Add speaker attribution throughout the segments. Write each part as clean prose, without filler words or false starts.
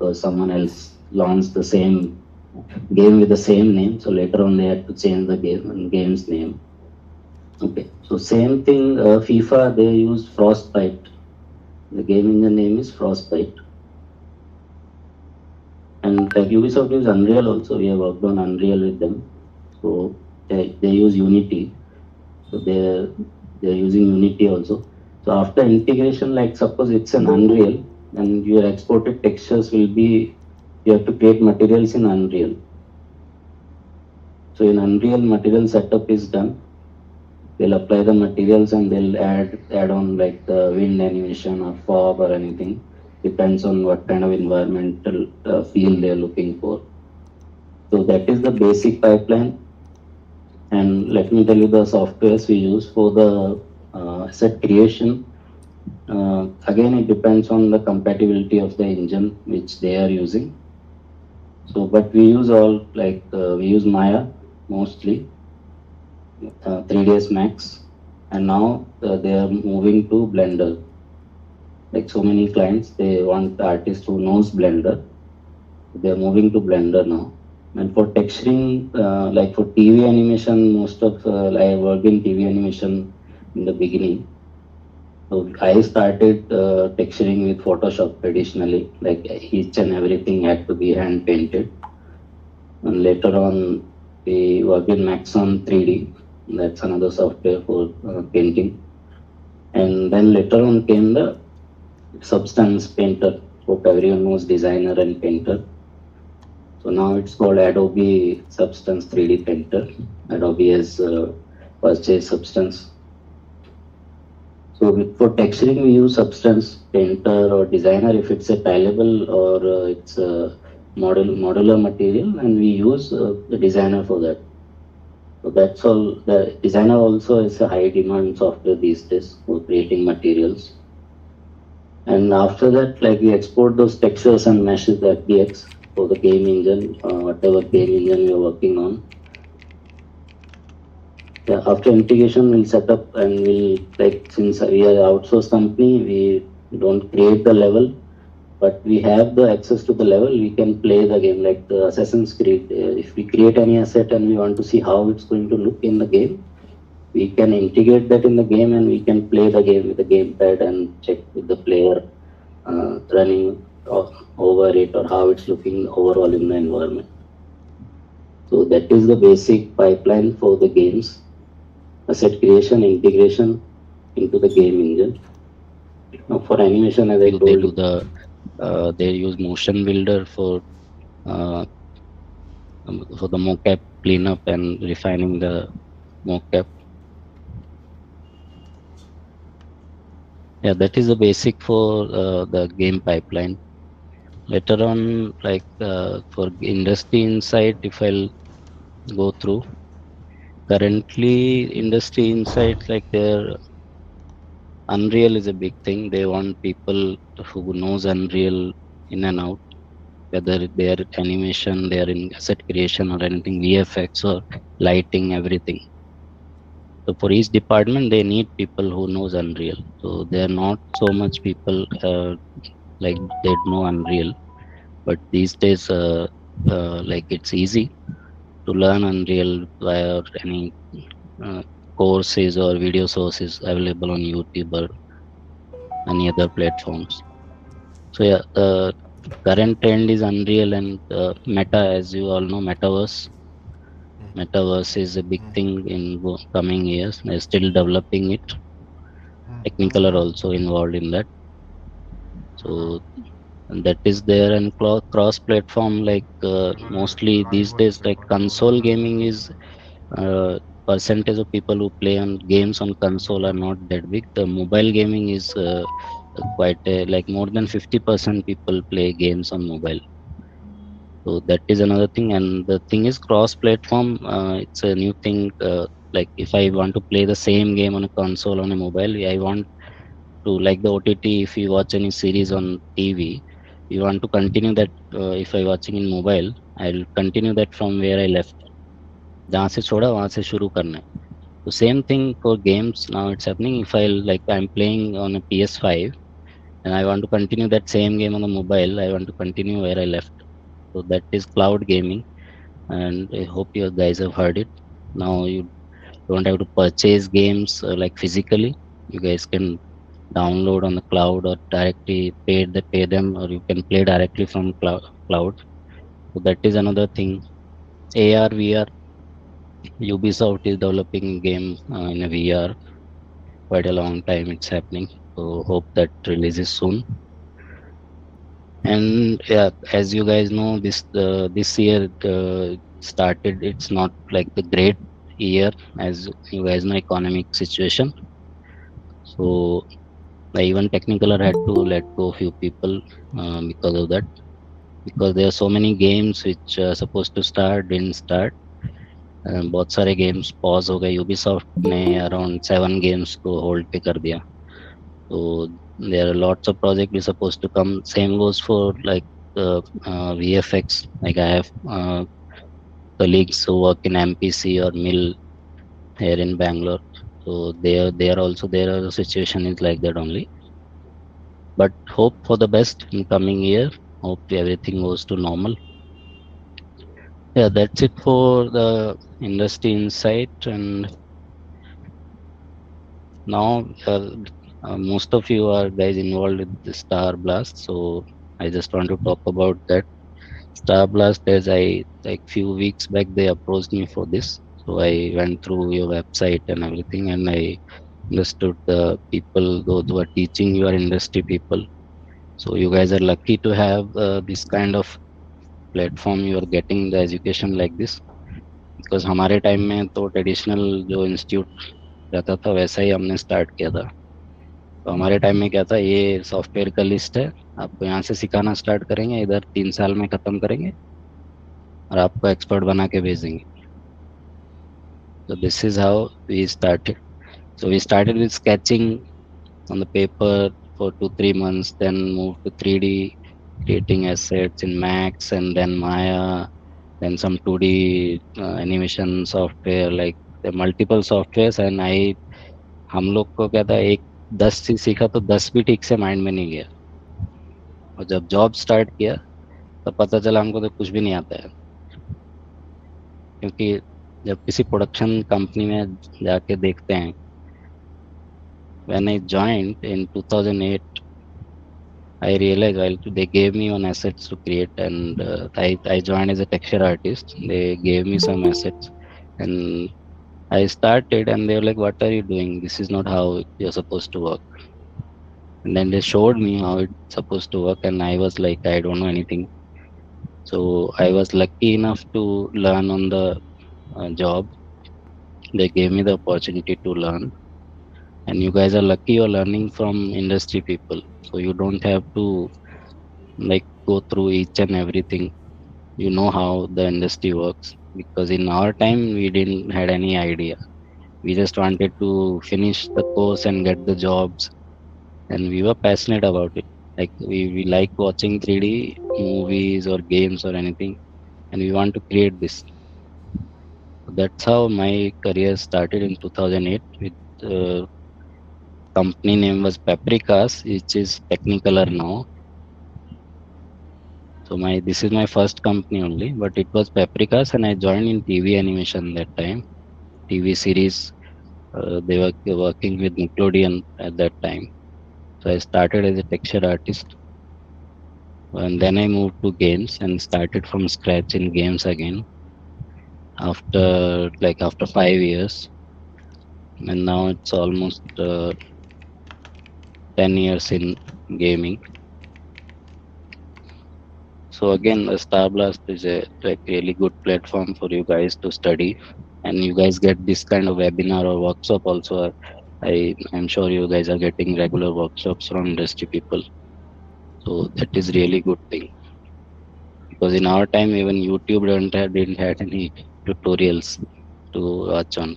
Speaker 1: because someone else launched the same game with the same name. So later on they had to change the game's name. Okay, so same thing, FIFA, they use Frostbite. The game engine name is Frostbite. And like Ubisoft use Unreal also, we have worked on Unreal with them. So they use Unity. So they're using Unity also. So after integration, like suppose it's an Unreal and your exported textures will be, you have to create materials in Unreal. So in Unreal, material setup is done. They'll apply the materials and they'll add on like the wind animation or fog or anything. Depends on what kind of environmental feel they're looking for. So that is the basic pipeline. And let me tell you the softwares we use for the asset creation. Again, it depends on the compatibility of the engine which they are using. So, but we use all like we use Maya mostly, 3ds Max, and now they are moving to Blender. Like so many clients, they want the artist who knows Blender. They are moving to Blender now. And for texturing, like for TV animation, most of I worked in TV animation in the beginning. So I started texturing with Photoshop traditionally, like each and everything had to be hand painted. And later on, we worked in Maxon 3D. That's another software for painting. And then later on came the Substance Painter. Hope everyone knows Designer and Painter. So now it's called Adobe Substance 3D Painter. Adobe has purchased Substance. So for texturing, we use Substance Painter or Designer if it's a tileable or it's a modular material, and we use the Designer for that. So that's all. The Designer also is a high demand software these days for creating materials. And after that, like we export those textures and meshes, the FBX for the game engine, whatever game engine we are working on. Yeah, after integration, we'll set up and we'll, like, since we are outsourced company, we don't create the level, but we have the access to the level. We can play the game like the Assassin's Creed. If we create any asset and we want to see how it's going to look in the game, we can integrate that in the game and we can play the game with the gamepad and check with the player running over it or how it's looking overall in the environment. So that is the basic pipeline for the games. Asset creation, integration into the game engine. Now for animation, as I told you,
Speaker 2: they use Motion Builder for the mocap cleanup and refining the mocap. Yeah, that is the basic for the game pipeline. Later on, like for industry insight, if I'll go through, currently industry insights, like their Unreal is a big thing. They want people who knows Unreal in and out, whether they are animation, they are in asset creation or anything, VFX or lighting, everything. So for each department, they need people who knows Unreal. So they are not so much people like they know Unreal, but these days, like it's easy to learn Unreal via any courses or video sources available on YouTube or any other platforms. So yeah, the current trend is Unreal and Meta, as you all know, Metaverse. Metaverse is a big thing in coming years. They're still developing it. Technicolor also involved in that. So that is there, and cross-platform, like mostly these days, like console gaming is percentage of people who play on games on console are not that big. The mobile gaming is quite like more than 50% people play games on mobile. So that is another thing, and the thing is cross-platform. It's a new thing. Like if I want to play the same game on a console on a mobile, I want to, like the OTT. If you watch any series on TV, you want to continue that. If I watching in mobile, I'll continue that from where I left. जहाँ से छोड़ा वहाँ से शुरू करना है. So same thing for games now it's happening. If I like I'm playing on a PS5, and I want to continue that same game on the mobile. I want to continue where I left. So that is cloud gaming, and I hope you guys have heard it. Now you don't have to purchase games like physically. You guys can download on the cloud or directly pay them, or you can play directly from cloud. So that is another thing. AR VR, Ubisoft is developing game in a VR. Quite a long time it's happening. So hope that releases soon. And yeah, as you guys know, this year started. It's not like the great year, as you guys know, economic situation. So even Technicolor had to let go a few people because of that. Because there are so many games which are supposed to start didn't start. बहुत सारे games pause हो गए. Ubisoft ने around 7 games को hold पे कर दिया. So there are lots of projects we supposed to come. Same goes for like VFX. Like I have colleagues who work in MPC or Mill here in Bangalore. So they are also there. The situation is like that only. But hope for the best in coming year. Hope everything goes to normal. Yeah, that's it for the industry insight. And now most of you are guys involved with the Star Blast. So I just want to talk about that. StarBlast, as I like few weeks back, they approached me for this. So I went through your website and everything, and I understood the people, those who are teaching your industry people. So you guys are lucky to have this kind of platform. You are getting the education like this, because हमारे time में तो traditional जो institute रहता था वैसा ही हमने start किया था. तो हमारे टाइम में क्या था, ये सॉफ्टवेयर का लिस्ट है, आपको यहाँ से सिखाना स्टार्ट करेंगे, इधर 3 साल में खत्म करेंगे और आपको एक्सपर्ट बना के भेजेंगे. So this is how we started. So we started with sketching on the paper for 2 3 months, then moved to 3D, creating assets in Max and then Maya, then some 2D animation software, like the multiple softwares. And I हम लोग को क्या था, एक 10 से सीखा तो 10 भी ठीक से माइंड में नहीं गया. और जब जॉब स्टार्ट किया तब पता चला हमको तो कुछ भी नहीं आता है. क्योंकि जब किसी प्रोडक्शन कंपनी में जाके देखते हैं, when I joined in 2008, I realized while they gave me one assets to create, and I joined as a texture artist. They gave me some assets, and I started, and they were like, "What are you doing? This is not how you're supposed to work." And then they showed me how it's supposed to work, and I was like, "I don't know anything." So I was lucky enough to learn on the job. They gave me the opportunity to learn, and you guys are lucky you're learning from industry people, so you don't have to like go through each and everything. You know how the industry works, because in our time we didn't had any idea. We just wanted to finish the course and get the jobs, and we were passionate about it. Like we like watching 3D movies or games or anything, and we want to create this. So that's how my career started in 2008 with company name was Paprikas, which is Technicolor now. So my this is my first company only, but it was Paprikas, and I joined in TV animation that time. TV series, they were working with Nickelodeon at that time. So I started as a texture artist, and then I moved to games and started from scratch in games again after 5 years, and now it's almost 10 years in gaming. So again, StarBlast is a like really good platform for you guys to study, and you guys get this kind of webinar or workshop also. I'm sure you guys are getting regular workshops from industry people. So that is really good thing, because in our time even YouTube didn't have any tutorials to watch on.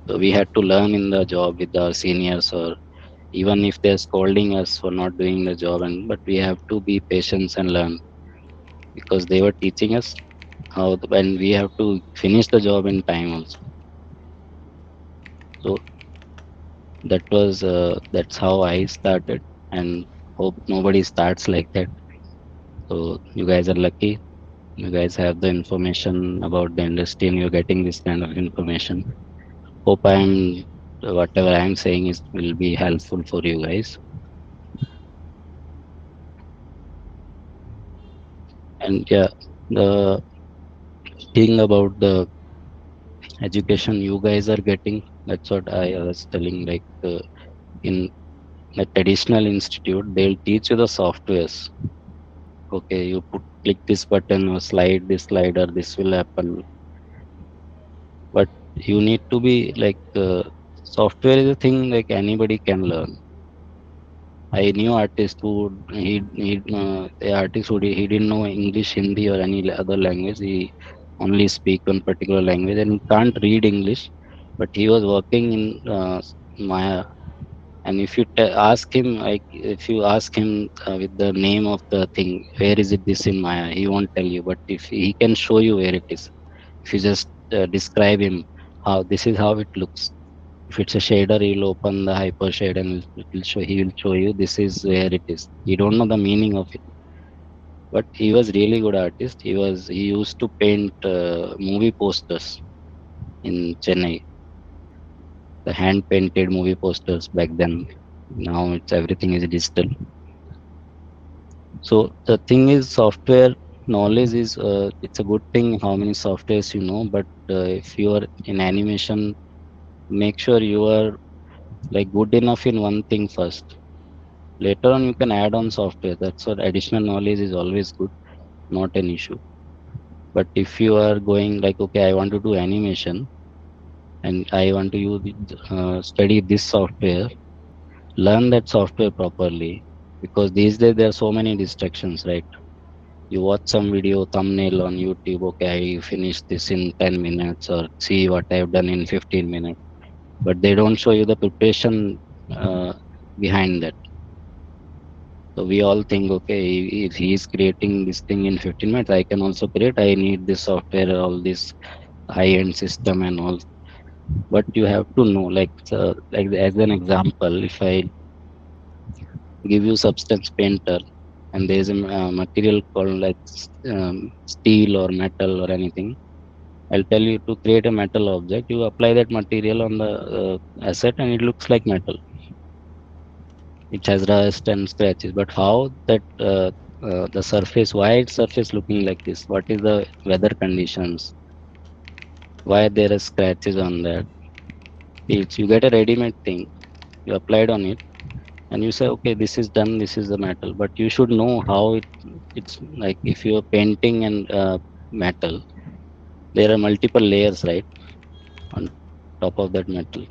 Speaker 2: So we had to learn in the job with our seniors, or even if they're scolding us for not doing the job, and but we have to be patient and learn, because they were teaching us how and we have to finish the job in time also. So that's how I started. And Hope nobody starts like that. So you guys are lucky. You guys have the information about the industry and you're getting this kind of information. Hope I'm whatever I'm saying is will be helpful for you guys. And yeah, the thing about the education you guys are getting, that's what I was telling. Like in a traditional institute, they'll teach you the softwares. Okay, you click this button or slide this slider, this will happen. But you need to be like software is a thing like anybody can learn. I knew artist who the artist who he didn't know English, Hindi, or any other language. He only speak one particular language and he can't read English, but he was working in Maya. And if you ask him, like if you ask him with the name of the thing, where is it this in Maya, he won't tell you. But if he can show you where it is, if you just describe him how this is how it looks. If it's a shader, he'll open the hyper shade and it will show. He will show you this is where it is. You don't know the meaning of it, but he was really good artist. He used to paint movie posters in Chennai, the hand painted movie posters back then. Now it's everything is digital. So the thing is, software knowledge is it's a good thing. How many softwares you know, but if you are in animation, make sure you are like good enough in one thing first. Later on, you can add on software. That's what additional knowledge is always good, not an issue. But if you are going like, okay, I want to do animation and I want to study this software, learn that software properly because these days there are so many distractions, right? You watch some video thumbnail on YouTube, okay, I finished this in 10 minutes or see what I've done in 15 minutes, but they don't show you the preparation behind that. So we all think, okay, if he is creating this thing in 15 minutes, I can also create. I need this software, all this high-end system and all. But you have to know, like as an example, if I give you Substance Painter, and there is a material called like steel or metal or anything, I'll tell you to create a metal object. You apply that material on the asset, and it looks like metal. It has rust and scratches, but how that the surface, why its surface looking like this, what is the weather conditions, why there are scratches on that. It's you get a ready-made thing, you applied on it, and you say, okay, this is done, this is the metal, but you should know how it's like. If you're painting and metal, there are multiple layers, right, on top of that metal.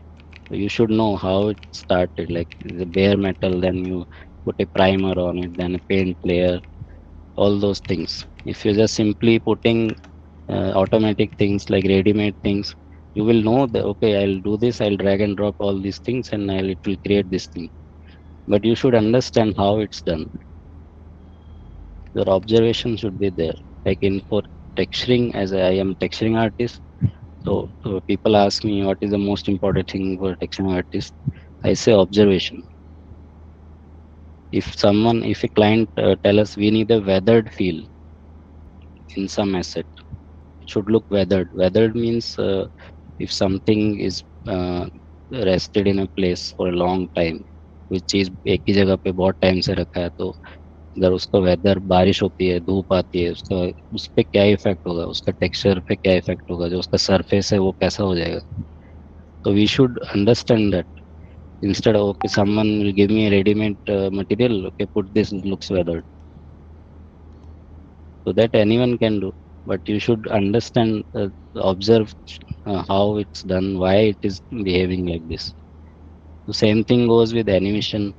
Speaker 2: So you should know how it started, like the bare metal, then you put a primer on it, then a paint layer, all those things. If you're just simply putting automatic things like ready-made things, you will know that, okay, I'll do this, I'll drag and drop all these things, and it will create this thing. But you should understand how it's done. Your observation should be there. Like in for texturing, as I am texturing artist, so people ask me what is the most important thing for texturing artist. I say observation. If a client tell us we need a weathered feel in some asset, it should look weathered. Weathered means if something is rested in a place for a long time, which चीज एक ही जगह पे बहुत time से रखा है, तो अगर उसका वेदर बारिश होती है, धूप आती है, उसका उस पे क्या इफेक्ट होगा, उसका टेक्सचर पे क्या इफेक्ट होगा, जो उसका सरफेस है वो कैसा हो जाएगा. तो we should understand that. Instead of, okay, someone will give me a ready-made material, okay, put this, it looks weathered. So that anyone can do, but you should understand, observe how it's done, why it is behaving like this. The same thing goes with animation.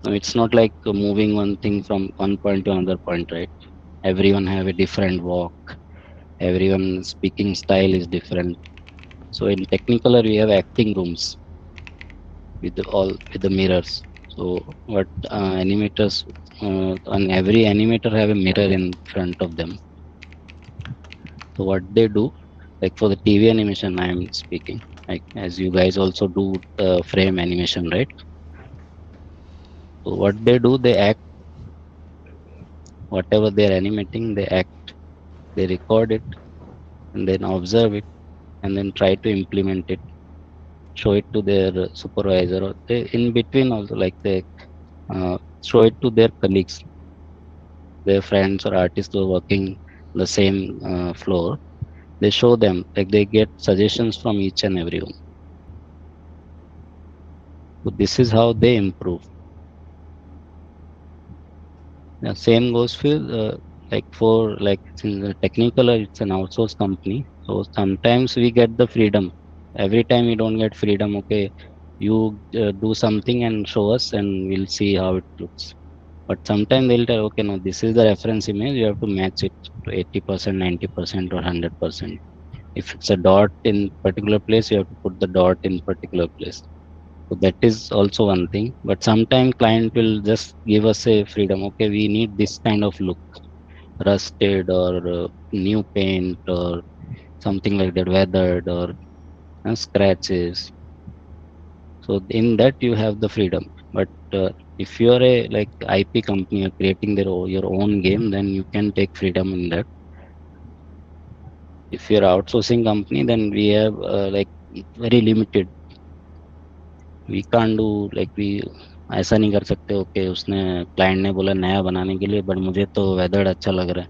Speaker 2: Now, it's not like moving one thing from one point to another point, right? Everyone have a different walk. Everyone's speaking style is different. So in Technicolor, we have acting rooms with the mirrors. So what animators and every animator have a mirror in front of them. So what they do, like for the TV animation, I am speaking, like as you guys also do frame animation, right? So what they do, they act whatever they're animating, they act, they record it and then observe it and then try to implement it, show it to their supervisor, or they, in between also, like they show it to their colleagues, their friends or artists who are working the same floor. They show them, like they get suggestions from each and everyone. So this is how they improve. Yeah, same goes for like for like in the Technicolor, it's an outsourced company. So sometimes we get the freedom. Every time we don't get freedom. Okay, you do something and show us, and we'll see how it looks. But sometimes they'll tell, okay, no, this is the reference image. You have to match it to 80%, 90%, or 100%. If it's a dot in particular place, you have to put the dot in particular place. So that is also one thing. But sometimes client will just give us a freedom. Okay, we need this kind of look, rusted or new paint or something like that, weathered or scratches. So in that you have the freedom. But if you are a like IP company, you're creating your own game, then you can take freedom in that. If you're outsourcing company, then we have like very limited. We can't do like we ऐसा नहीं कर सकते. Okay, उसने client ने बोला नया बनाने के लिए, बट मुझे तो वेदर्ड अच्छा लग रहा है,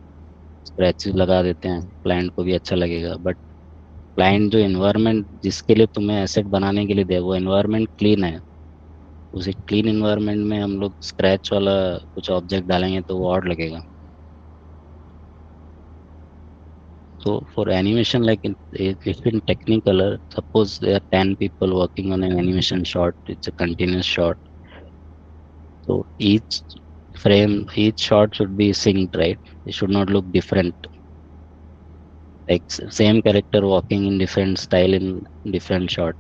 Speaker 2: स्क्रैचेस लगा देते हैं, क्लाइंट को भी अच्छा लगेगा. बट क्लाइंट जो एनवायरनमेंट जिसके लिए तुम्हें एसेट बनाने के लिए दे, वो एनवायरनमेंट क्लीन है. उसी क्लीन एनवायरनमेंट में हम लोग स्क्रैच वाला कुछ ऑब्जेक्ट डालेंगे तो वो और लगेगा. So for animation, like if in Technicolor, suppose there are 10 people working on an animation shot, it's a continuous shot. So each frame, each shot should be synced, right? It should not look different. Like same character walking in different style in different shot.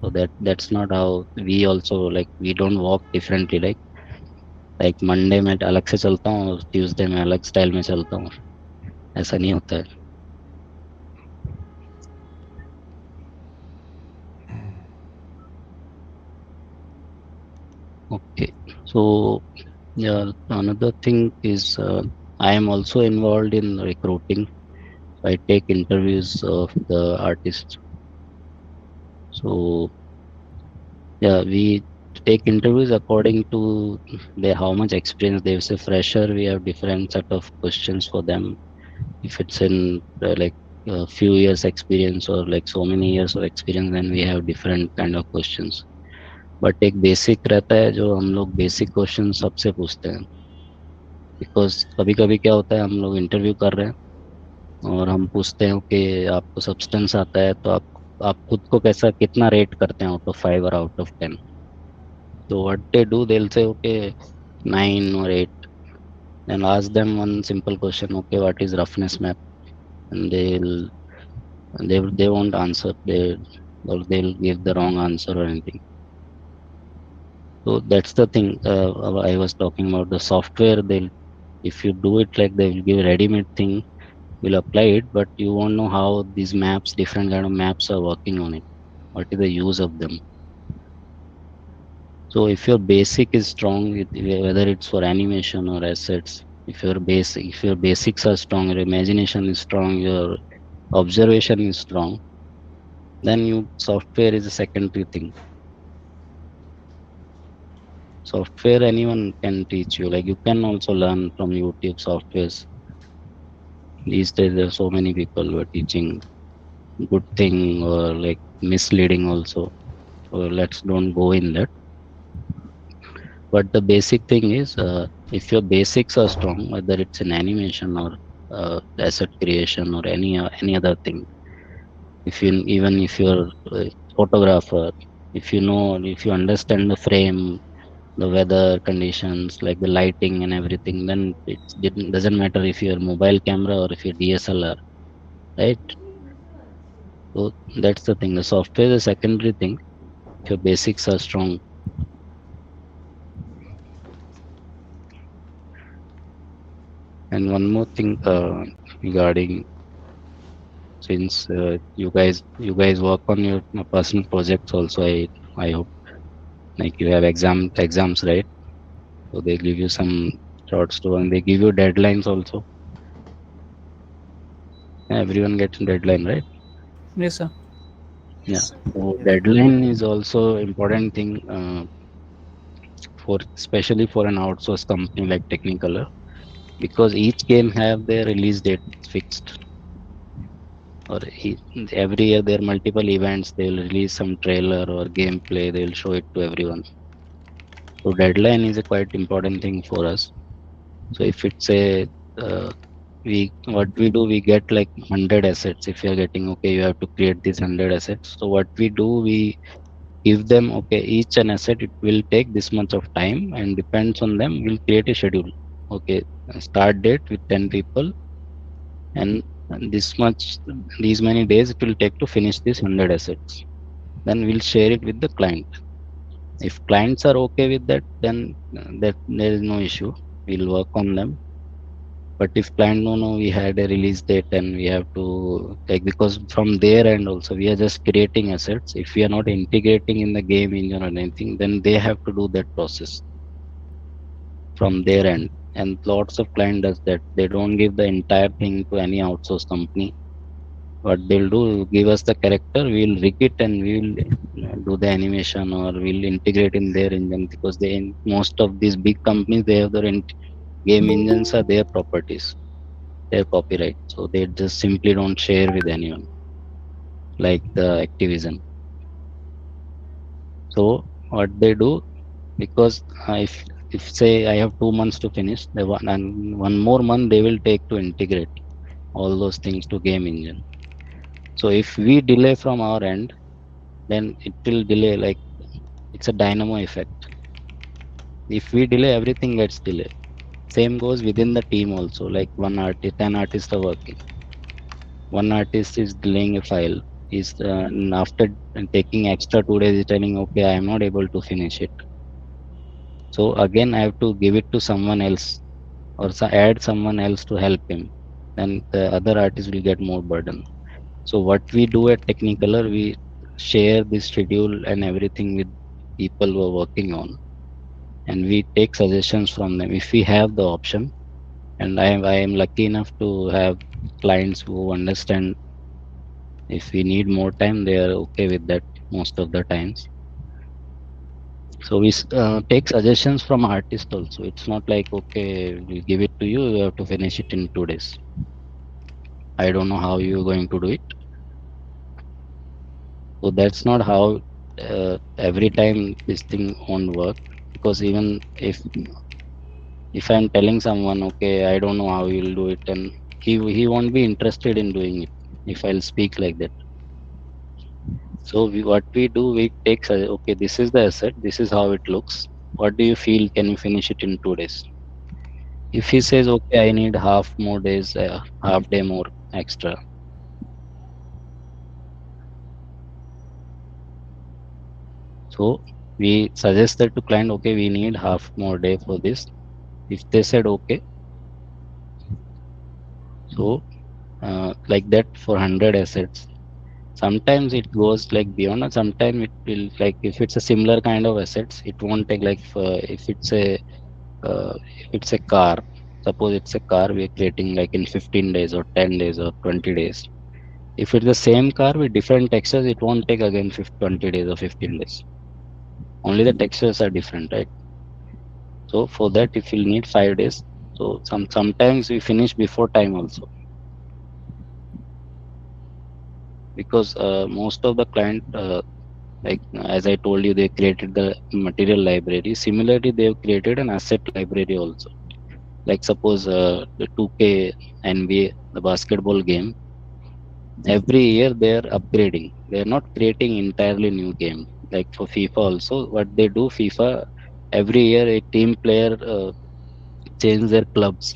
Speaker 2: So that's not how we also, like we don't walk differently. Like Monday में अलग से चलता हूँ और Tuesday में अलग style में चलता हूँ. ऐसा नहीं होता है. Okay, so yeah, another thing is I am also involved in recruiting. I take interviews of the artists. So yeah, we take interviews according to how much experience they have. Say fresher, we have different set of questions for them. If it's in like a few years experience or like so many years of experience, then we have different kind of questions. But एक basic रहता है जो हम लोग basic question सबसे पूछते हैं. Because कभी कभी क्या होता है, हम लोग इंटरव्यू कर रहे हैं और हम पूछते हैं कि आपको सब्सटेंस आता है, तो आप खुद को कैसा कितना रेट करते हैं आउट ऑफ 5 और आउट ऑफ 10. तो what they do, they will say okay 9 or 8 and ask them one simple question, okay, what is roughness map? And they won't answer, or they'll give the wrong answer or anything. So that's the thing I was talking about. The software, they'll, if you do it like they will give ready-made thing, will apply it, but you won't know how these maps, different kind of maps are working on it. What is the use of them? So if your basic is strong, whether it's for animation or assets, if your basics are strong, your imagination is strong, your observation is strong, then you software is a secondary thing. Software anyone can teach you. Like you can also learn from YouTube softwares. These days there are so many people who are teaching good thing or like misleading also. So let's don't go in that. But the basic thing is, if your basics are strong, whether it's in animation or asset creation or any other thing, even if you're a photographer, if you understand the frame, the weather conditions, like the lighting and everything, then doesn't matter if you're mobile camera or if you're DSLR, right? So that's the thing. The software is a secondary thing. If your basics are strong. And one more thing regarding, since you guys work on your personal projects also, I hope, like you have exams, right? So they give you some shots to, and they give you deadlines also. Everyone gets deadline, right?
Speaker 3: Yes, sir.
Speaker 2: Yeah. So
Speaker 4: Yes.
Speaker 2: deadline is also important thing for especially for an outsourced company like Technicolor, because each game have their release date fixed. Or every year there are multiple events. They will release some trailer or gameplay. They will show it to everyone. So deadline is a quite important thing for us. So if it's a we what we do, we get like 100 assets. If you are getting, okay, you have to create these 100 assets. So what we do, we give them, okay, each an asset it will take this much of time, and depends on them. We'll create a schedule. Okay, start date with 10 people, and this much, these many days it will take to finish these 100 assets. Then we'll share it with the client. If clients are okay with that, then that there is no issue. We'll work on them. But if client, no, no, we had a release date and we have to take, because from their end also we are just creating assets. If we are not integrating in the game engine or anything, then they have to do that process from their end. And lots of client does that. They don't give the entire thing to any outsource company. What they'll do, give us the character, we'll rig it, and we'll do the animation, or we'll integrate in their engine, because they, in most of these big companies, they have their game engines are their properties, their copyright. So they just simply don't share with anyone, like the Activision. So what they do, because if say I have 2 months to finish, the one and one more month they will take to integrate all those things to game engine. So if we delay from our end, then it will delay, like it's a dynamo effect. If we delay, everything gets delayed. Same goes within the team also. Like one artist, 10 artists are working. One artist is delaying a file. Is after taking extra 2 days, he's telling, okay, I am not able to finish it. So again, I have to give it to someone else, or add someone else to help him. Then the other artist will get more burden. So what we do at Technicolor, we share this schedule and everything with people who are working on, and we take suggestions from them if we have the option. And I am lucky enough to have clients who understand. If we need more time, they are okay with that most of the times. So we take suggestions from artists also. It's not like, okay, we give it to you, you have to finish it in 2 days. I don't know how you're going to do it. So that's not how every time this thing won't work. Because even if I'm telling someone, okay, I don't know how you'll do it, and he won't be interested in doing it if I'll speak like that. So what we do, we take, okay, this is the asset, this is how it looks. What do you feel? Can you finish it in 2 days? If he says, okay, I need half more days, half day more extra. So we suggested to client, okay, we need half more day for this. If they said okay, so like that for 100 assets. Sometimes it goes like beyond, and sometimes it will, like if it's a similar kind of assets, it won't take like uh, if it's a car. Suppose it's a car we're creating like in 15 days or 10 days or 20 days. If it's the same car with different textures, it won't take again 20 days or 15 days. Only the textures are different, right? So for that, if you need 5 days, so sometimes we finish before time also, because most of the client, like as I told you, they created the material library. Similarly, they've created an asset library also. Like suppose the 2K NBA, the basketball game, every year they're upgrading. They're not creating entirely new game. Like for FIFA also, what they do, FIFA every year a team player change their clubs,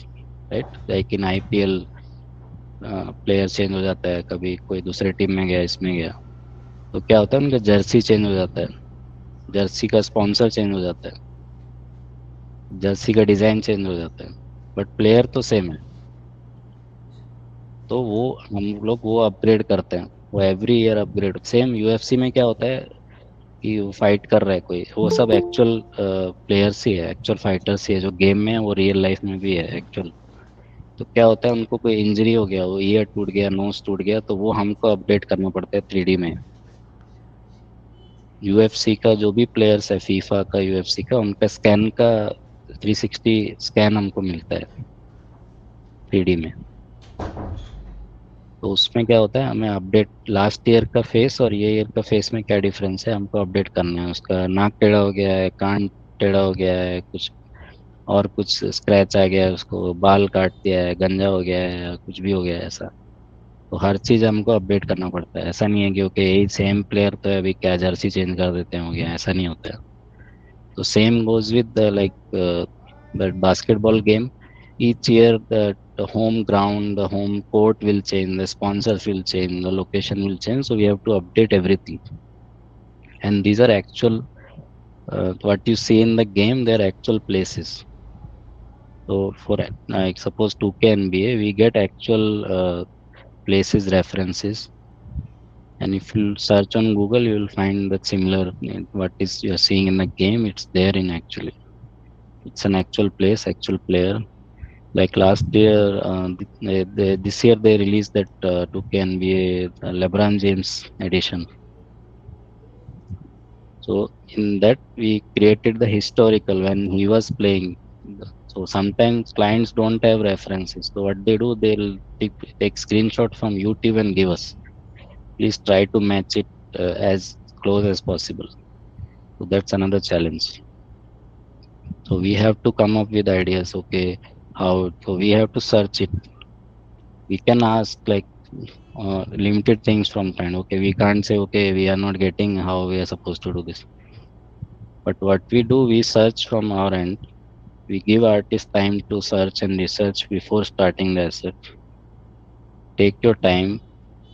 Speaker 2: right? Like in IPL, player change हो जाता है, कभी कोई दूसरे team में गया, इसमें गया, तो क्या होता है, उनका जर्सी चेंज हो जाता है, जर्सी का स्पॉन्सर चेंज हो जाता है, जर्सी का डिजाइन चेंज हो जाता है, बट प्लेयर तो सेम है। तो वो हम लोग वो अपग्रेड करते हैं, वो every year upgrade. Same UFC में क्या होता है, कि वो फाइट कर रहा है कोई, वो सब एक्चुअल प्लेयर्स ही है, एक्चुअल फाइटर्स ही है जो गेम में है, वो रियल लाइफ में भी है एक्चुअल। तो क्या होता है, उनको कोई इंजरी हो गया, वो ईयर टूट गया, नोज टूट गया, तो वो हमको अपडेट करना पड़ता है 3D में। यूएफसी का जो भी प्लेयर्स है, फीफा का, यूएफसी का, उनका स्कैन का 360 स्कैन हमको मिलता है 3D में। तो उसमें क्या होता है, हमें अपडेट लास्ट ईयर का फेस और ये ईयर का फेस में क्या डिफरेंस है हमको अपडेट करना है। उसका नाक टेढ़ा हो गया है, कान टेढ़ा हो गया है, कुछ और कुछ स्क्रैच आ गया है, उसको बाल काट दिया है, गंजा हो गया है, या कुछ भी हो गया है ऐसा। तो हर चीज़ हमको अपडेट करना पड़ता है। ऐसा नहीं है कि ओके यही सेम प्लेयर तो है, अभी क्या जर्सी चेंज कर देते हैं हो गया, ऐसा नहीं होता है। तो same goes with the like the basketball game. Each year the home ground, the home court will change, the sponsors will change, the location will change. So we have to update everything. And these are actual what you see in the game. They are actual places. So for like suppose 2K NBA, we get actual places references. And if you search on Google, you will find that similar what is you are seeing in the game. It's there in actually. It's an actual place, actual player. Like last year, this year they released that 2K NBA LeBron James edition. So in that we created the historical when he was playing. So sometimes clients don't have references. So what they do, they'll take screenshot from YouTube and give us. Please try to match it as close as possible. So that's another challenge. So we have to come up with ideas. Okay, how? So we have to search it. We can ask like limited things from client. Okay, we can't say okay we are not getting how we are supposed to do this. But what we do, we search from our end. We give artists time to search and research before starting the asset. Take your time,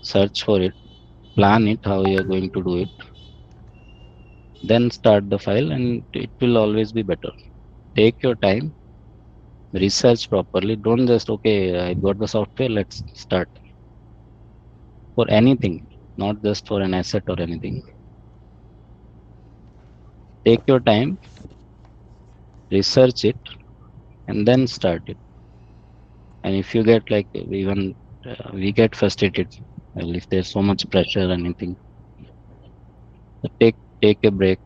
Speaker 2: search for it, plan it how you are going to do it, then start the file, and it will always be better. Take your time, research properly. Don't just okay I got the software, let's start. For anything, not just for an asset or anything. Take your time, research it, and then start it. And if you get like even we get frustrated, well, if there's so much pressure or anything, so take a break,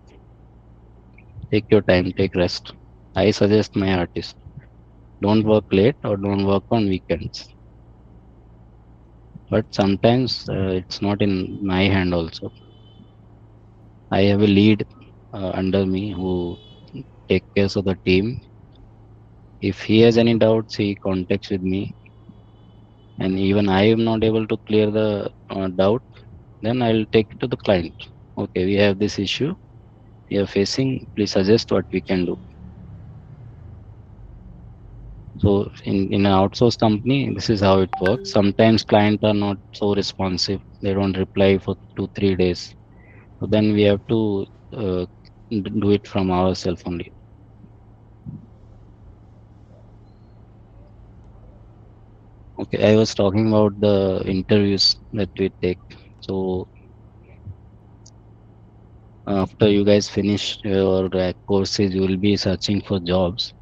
Speaker 2: take your time, take rest. I suggest my artists, don't work late or don't work on weekends. But sometimes it's not in my hand also. I have a lead under me who take care of the team. If he has any doubts, he contacts with me, and even I am not able to clear the doubt, then I'll take it to the client. Okay, we have this issue we are facing, please suggest what we can do. So in an outsourced company, this is how it works. Sometimes clients are not so responsive, they don't reply for 2 3 days, so then we have to uh, do it from ourselves only. Okay, I was talking about the interviews that we take. So after you guys finish your courses, you will be searching for jobs.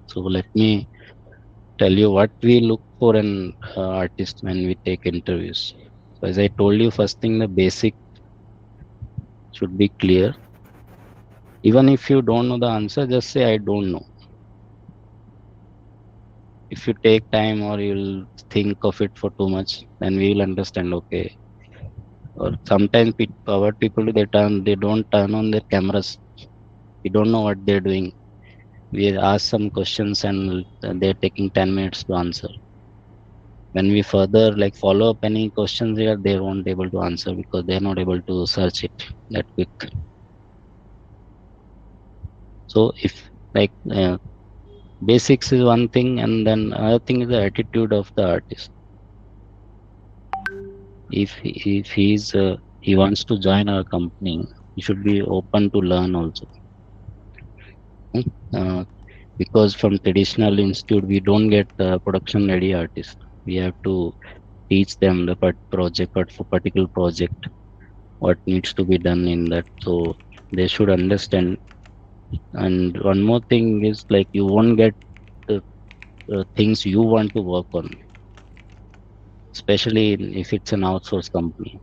Speaker 2: So let me tell you what we look for an artist when we take interviews. So as I told you, first thing, the basic should be clear. Even if you don't know the answer, just say I don't know. If you take time or you'll think of it for too much, then we will understand. Okay. Or sometimes our people they don't turn on their cameras. We don't know what they're doing. We ask some questions and they're taking 10 minutes to answer. When we further like follow up any questions here, they won't able to answer because they're not able to search it that quick. So if like basics is one thing, and then another thing is the attitude of the artist. If he wants to join our company, he should be open to learn also. Hmm? Uh, because from traditional institute we don't get production ready artists. We have to teach them the project, but for particular project. what needs to be done in that. So they should understand. And one more thing is like you won't get the things you want to work on, especially if it's an outsourced company.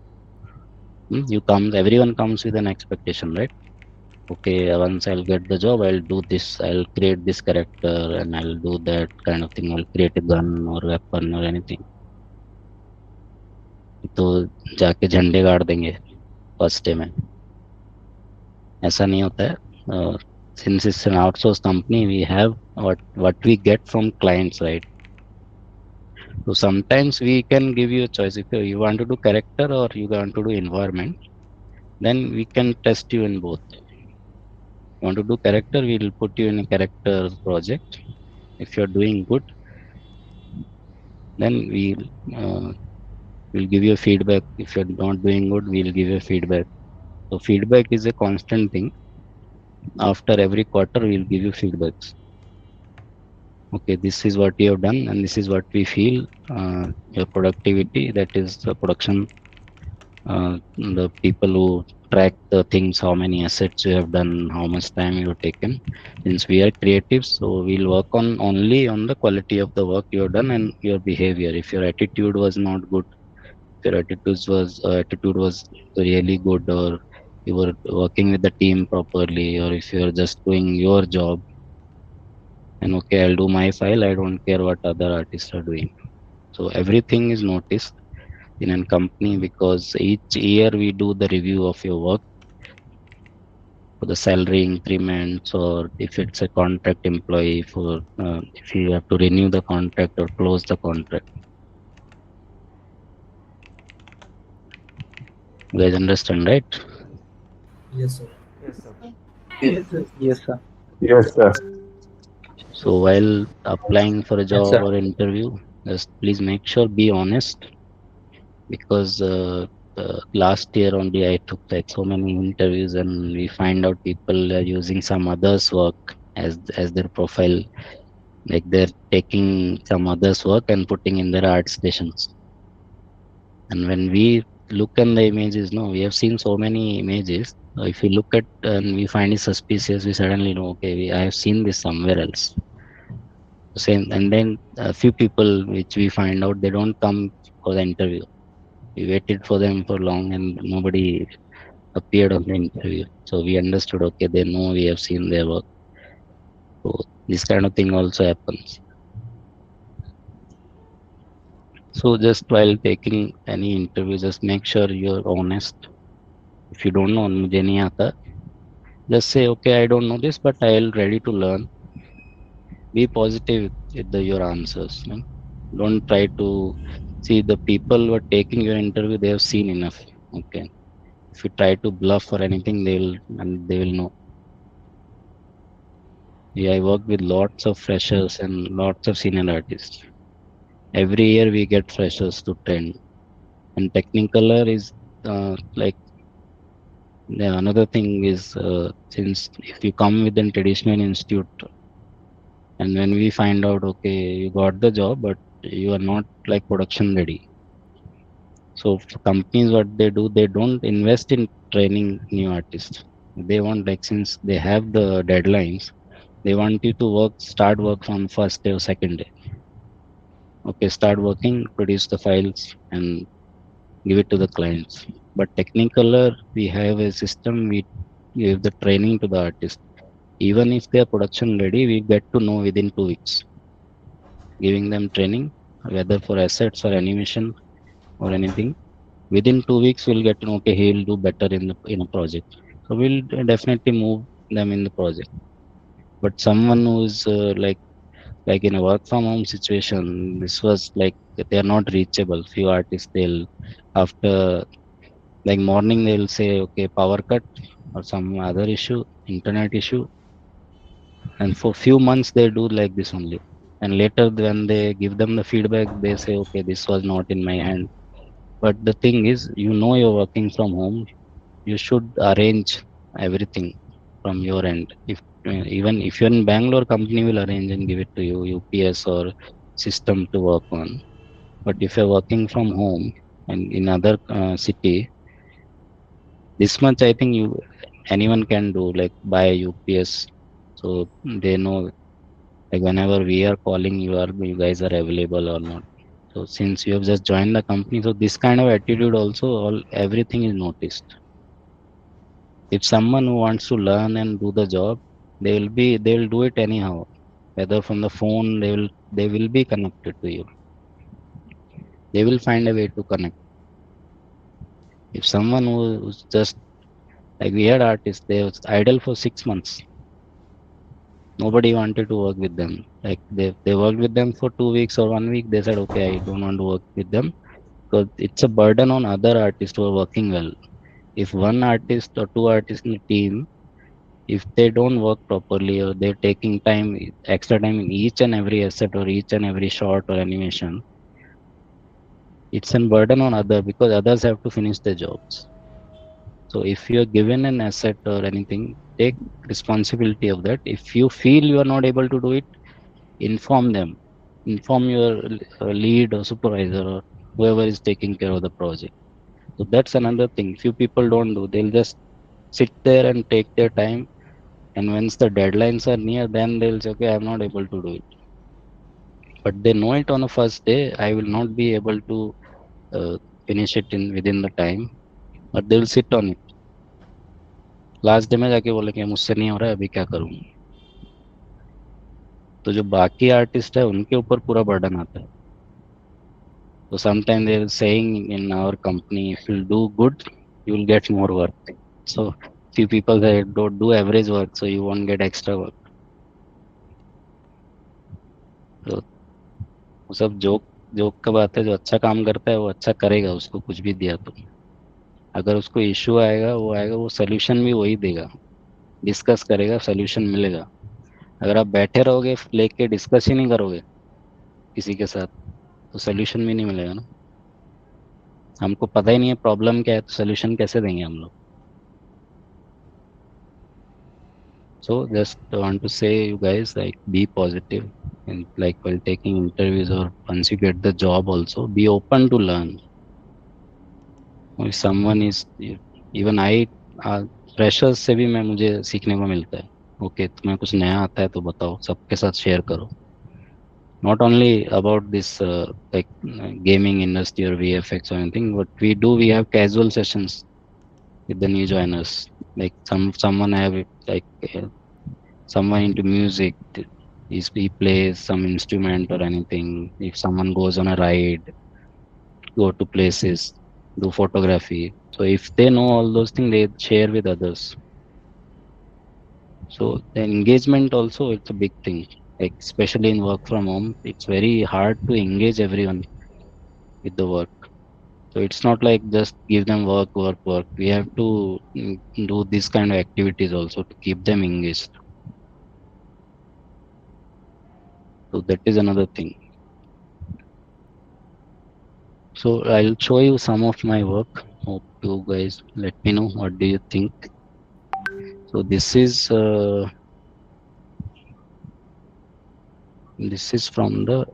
Speaker 2: Everyone comes with an expectation, right? Okay, once I'll get the job, I'll do this, I'll create this character, and I'll do that kind of thing. I'll create a gun or weapon or anything. तो जाके झंडे गाड़ देंगे first day में, ऐसा नहीं होता है. Since it's an outsourced company, we have what we get from clients, right? So sometimes we can give you a choice. If you want to do character or you want to do environment, then we can test you in both. You want to do character, we'll put you in a character project. If you're doing good, then we'll give you feedback. If you're not doing good, we'll give you feedback. So feedback is a constant thing. After every quarter, we'll give you feedbacks. Okay, this is what you have done, and this is what we feel. Your productivity, that is the production, the people who track the things, how many assets you have done, how much time you have taken. Since we are creatives, so we'll work on only on the quality of the work you have done and your behavior. If your attitude was not good, if your attitude was really good, or you were working with the team properly, or if you are just doing your job and okay, I'll do my file, I don't care what other artists are doing. So everything is noticed in a company because each year we do the review of your work for the salary increments, or if it's a contract employee, for if you have to renew the contract or close the contract. You guys understand, right?
Speaker 3: Yes, sir.
Speaker 4: Yes, sir.
Speaker 5: Yes, sir.
Speaker 6: Yes, sir.
Speaker 7: Yes, sir.
Speaker 2: So while applying for a
Speaker 6: Yes,
Speaker 2: job
Speaker 6: sir.
Speaker 2: or interview, just please make sure be honest, because last year only I took like so many interviews and we find out people are using some others work as their profile, like they're taking some others work and putting in their art stations. And when we look at the images, no, we have seen so many images. If we look at and we find it suspicious, we suddenly know, okay, I have seen this somewhere else. Same, and then a few people which we find out they don't come for the interview. We waited for them for long and nobody appeared on the interview. So we understood, okay, they know we have seen their work. So this kind of thing also happens. So just while taking any interview, just make sure you're honest. If you don't know, मुझे नहीं आता, just say, okay, I don't know this, but I'll ready to learn. Be positive with your answers. Don't try to see the people who are taking your interview, they have seen enough. Okay. If you try to bluff or anything, they will know. Yeah, I work with lots of freshers and lots of senior artists. Every year we get freshers to train. And Technicolor is like another thing is since if you come with a traditional institute and when we find out, okay, you got the job, but you are not like production ready. So for companies, what they do, they don't invest in training new artists. They want, like, since they have the deadlines, they want you to start work from first day or second day. Okay, start working, produce the files, and give it to the clients. But Technicolor, we have a system. We give the training to the artist. Even if they are production ready, we get to know within 2 weeks. Giving them training, whether for assets or animation or anything. Within 2 weeks, we'll get to know, okay, he'll do better in a project. So we'll definitely move them in the project. But someone who's like in a work from home situation, this was like they are not reachable. Few artists, they'll after like morning they'll say, okay, power cut or some other issue, internet issue, and for few months they do like this only. And later when they give them the feedback, they say, okay, this was not in my hand. But the thing is, you're working from home, you should arrange everything from your end. If even if you're in Bangalore, company will arrange and give it to you, UPS or system to work on. But if you're working from home and in other city, This much I think anyone can do, like buy UPS, so they know like whenever we are calling, you guys are available or not. So since you have just joined the company, so this kind of attitude also, all everything is noticed. If someone who wants to learn and do the job, they'll do it anyhow, whether from the phone, they will be connected to you. They will find a way to connect. If someone who's just like, we had artists, they was idle for 6 months. Nobody wanted to work with them. Like they worked with them for 2 weeks or 1 week. They said, okay, I don't want to work with them because it's a burden on other artists who are working well. If one artist or two artists in a team, if they don't work properly or they're taking time, extra time in each and every asset or each and every shot or animation, it's a burden on other because others have to finish their jobs. So if you're given an asset or anything, take responsibility of that. If you feel you are not able to do it, inform them. Inform your lead or supervisor or whoever is taking care of the project. So that's another thing few people don't do. They'll just sit there and take their time, and once the deadlines are near, then they'll say, okay, I'm not able to do it. But they know it on the first day, I will not be able to uh, finish it in within the time, but they'll sit on it. Last day में जाके बोले कि मुझसे नहीं हो रहा है, अभी क्या करूं? तो जो बाकी आर्टिस्ट है उनके ऊपर पूरा बर्डन आता है. So sometimes they're saying in our company, if you do good, you will get more work. So few people say, don't do average work, so you won't get extra work. तो वो सब joke joke का बात है. जो अच्छा काम करता है वो अच्छा करेगा, उसको कुछ भी दिया तो. अगर उसको इश्यू आएगा, वो सोल्यूशन भी वही देगा. डिस्कस करेगा, सोल्यूशन मिलेगा. अगर आप बैठे रहोगे लेके डिस्कस ही नहीं करोगे किसी के साथ, तो सोल्यूशन भी नहीं मिलेगा ना. हमको पता ही नहीं है प्रॉब्लम क्या है, तो सोल्यूशन कैसे देंगे हम लोग? So just want to say you guys, like, be positive, and like while taking interviews or once you get the job also, be open to learn. If someone is, even I, freshers से भी मैं मुझे सीखने को मिलता है. Okay, तुम्हें कुछ नया आता है तो बताओ, सबके साथ शेयर करो. Not only about this gaming industry or VFX or anything, but we have casual sessions with the new joiners. Like someone have like someone into music, he plays some instrument or anything. If someone goes on a ride, go to places, do photography. So if they know all those things, they share with others. So the engagement also, it's a big thing. Like especially in work from home, it's very hard to engage everyone with the work. So it's not like just give them work, work, work. We have to do this kind of activities also to keep them engaged. So that is another thing. So I'll show you some of my work. Hope you guys let me know what do you think. So this is from the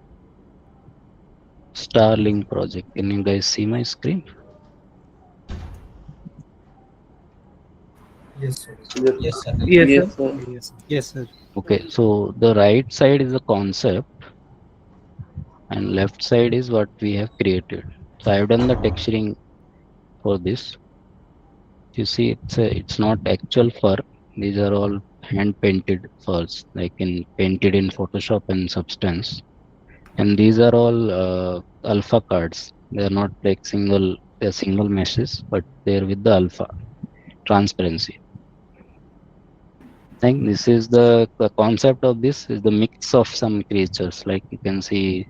Speaker 2: Starlink project. Can you guys see my screen?
Speaker 3: Yes, sir.
Speaker 4: Yes, sir.
Speaker 5: Yes,
Speaker 4: Yes,
Speaker 5: sir.
Speaker 4: sir.
Speaker 5: Yes, yes, sir.
Speaker 2: Okay, so the right side is the concept and left side is what we have created. So I've done the texturing for this. You see, it's not actual fur. These are all hand painted furs, like painted in Photoshop and Substance. And these are all alpha cards. They are not like they're single meshes, but they're with the alpha transparency. I think this is the concept of this is the mix of some creatures. Like you can see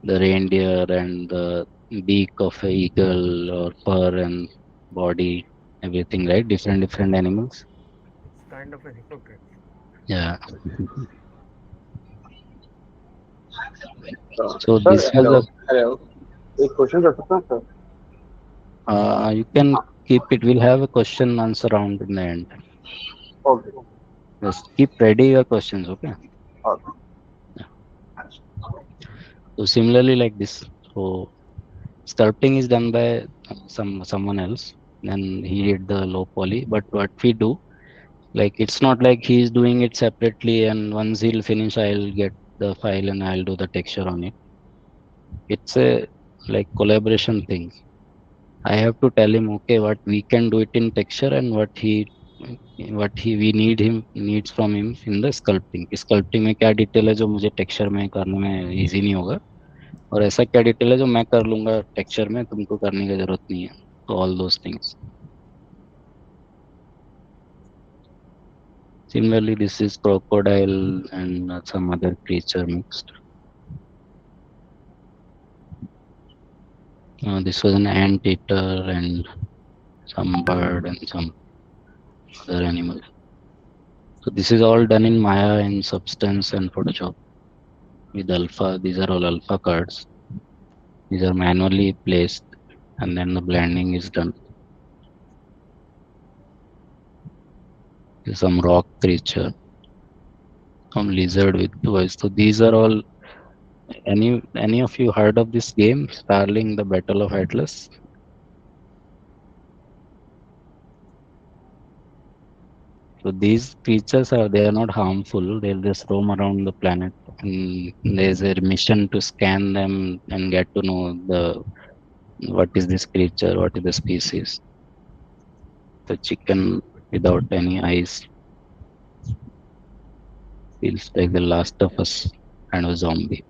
Speaker 2: the reindeer and the beak of a eagle or fur and body, everything, right? Different animals.
Speaker 5: It's kind of a hypocrite.
Speaker 2: Yeah. So
Speaker 6: Sir,
Speaker 2: this was a
Speaker 6: hello. एक question कर सकता हूँ sir?
Speaker 2: you can keep it. We'll have a question answer round in the end.
Speaker 6: Okay.
Speaker 2: Just keep ready your questions, okay?
Speaker 6: Okay.
Speaker 2: So similarly like this. So sculpting is done by someone else. and he did the low poly. But what we do, like it's not like he's doing it separately, and once he'll finish, I'll get the file and I'll do the texture on it. It's a like collaboration thing. I have to tell him, okay, what we can do it in texture and what he we needs from him in the sculpting. Sculpting में क्या detail है जो मुझे texture में करने में easy नहीं होगा, और ऐसा क्या डिटेल है जो मैं कर लूंगा टेक्सचर में, तुमको करने की जरूरत नहीं है. तो all those things. Similarly, this is crocodile and some other creature mixed. This was an anteater and some bird and some other animal. So this is all done in Maya in Substance and Photoshop with alpha. These are all alpha cards. These are manually placed and then the blending is done. There's some rock creature, some lizard with voice. So these are all. Any of you heard of this game, Starling: The Battle of Atlas? So these creatures they are not harmful. They'll just roam around the planet, and there's a mission to scan them and get to know what is this creature, what is the species. The chicken without any eyes feels like the Last of Us kind of zombie.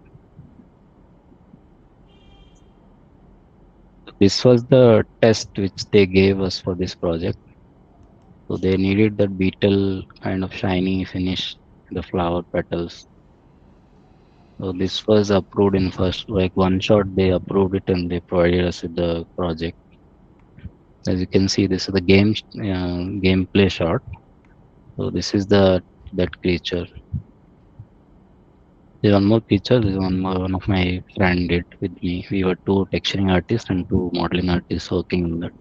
Speaker 2: This was the test which they gave us for this project. So they needed that beetle kind of shiny finish, the flower petals. So this was approved in first, like one shot they approved it and they provided us with the project. As you can see, this is the gameplay shot. So this is that creature. There's one more creature. This is one of my friend did with me. We were 2 texturing artists and 2 modeling artists working on that.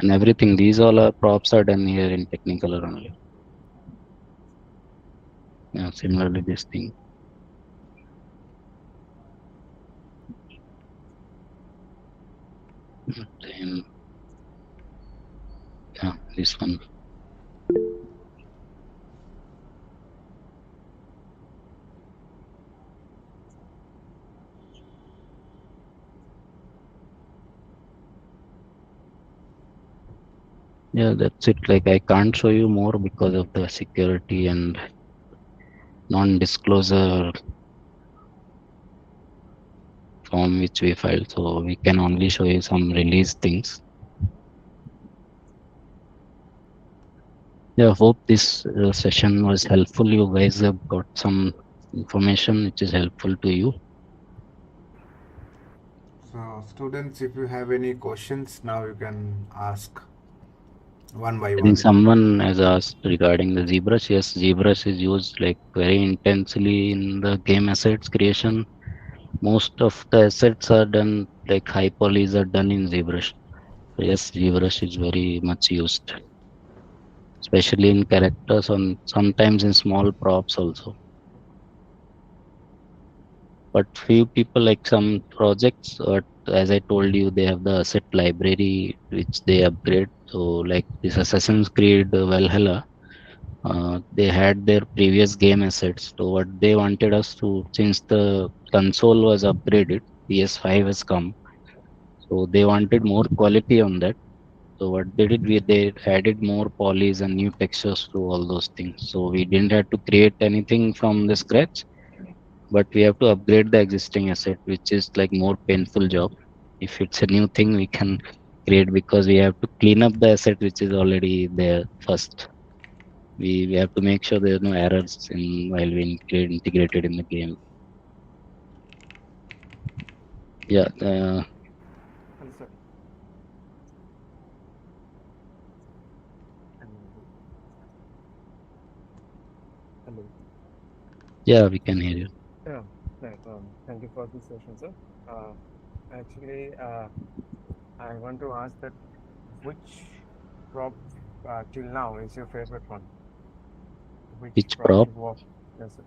Speaker 2: And everything, these all are props are done here in Technicolor only. Yeah, similarly this thing. Then, yeah, this one. Yeah, that's it. Like I can't show you more because of the security and non-disclosure form which we filed. So we can only show you some release things. Yeah, hope this session was helpful. You guys have got some information which is helpful to you.
Speaker 4: So students, if you have any questions, now you can ask one by
Speaker 2: I
Speaker 4: one.
Speaker 2: think someone has asked regarding the ZBrush. Yes, ZBrush is used like very intensely in the game assets creation. Most of the assets are done, like high polys are done in ZBrush. So yes, ZBrush is very much used, especially in characters and sometimes in small props also. But few people, like some projects, as I told you, they have the asset library which they upgrade. So like this Assassin's Creed Valhalla, they had their previous game assets. So what they wanted us to, since the console was upgraded, PS5 has come, so they wanted more quality on that. So what they did, they added more polys and new textures to all those things. So we didn't have to create anything from the scratch, but we have to upgrade the existing asset, which is like more painful job. If it's a new thing, we can create because we have to clean up the asset which is already there first. We have to make sure there are no errors in while we integrate it in the game. Yeah.
Speaker 5: Hello, sir. Hello.
Speaker 2: Yeah, we can hear you.
Speaker 5: Yeah. Right. Thank you for this session, sir. Actually, I want to ask that which prop till now is your favorite one?
Speaker 2: Which prop?
Speaker 5: you work? Yes, sir.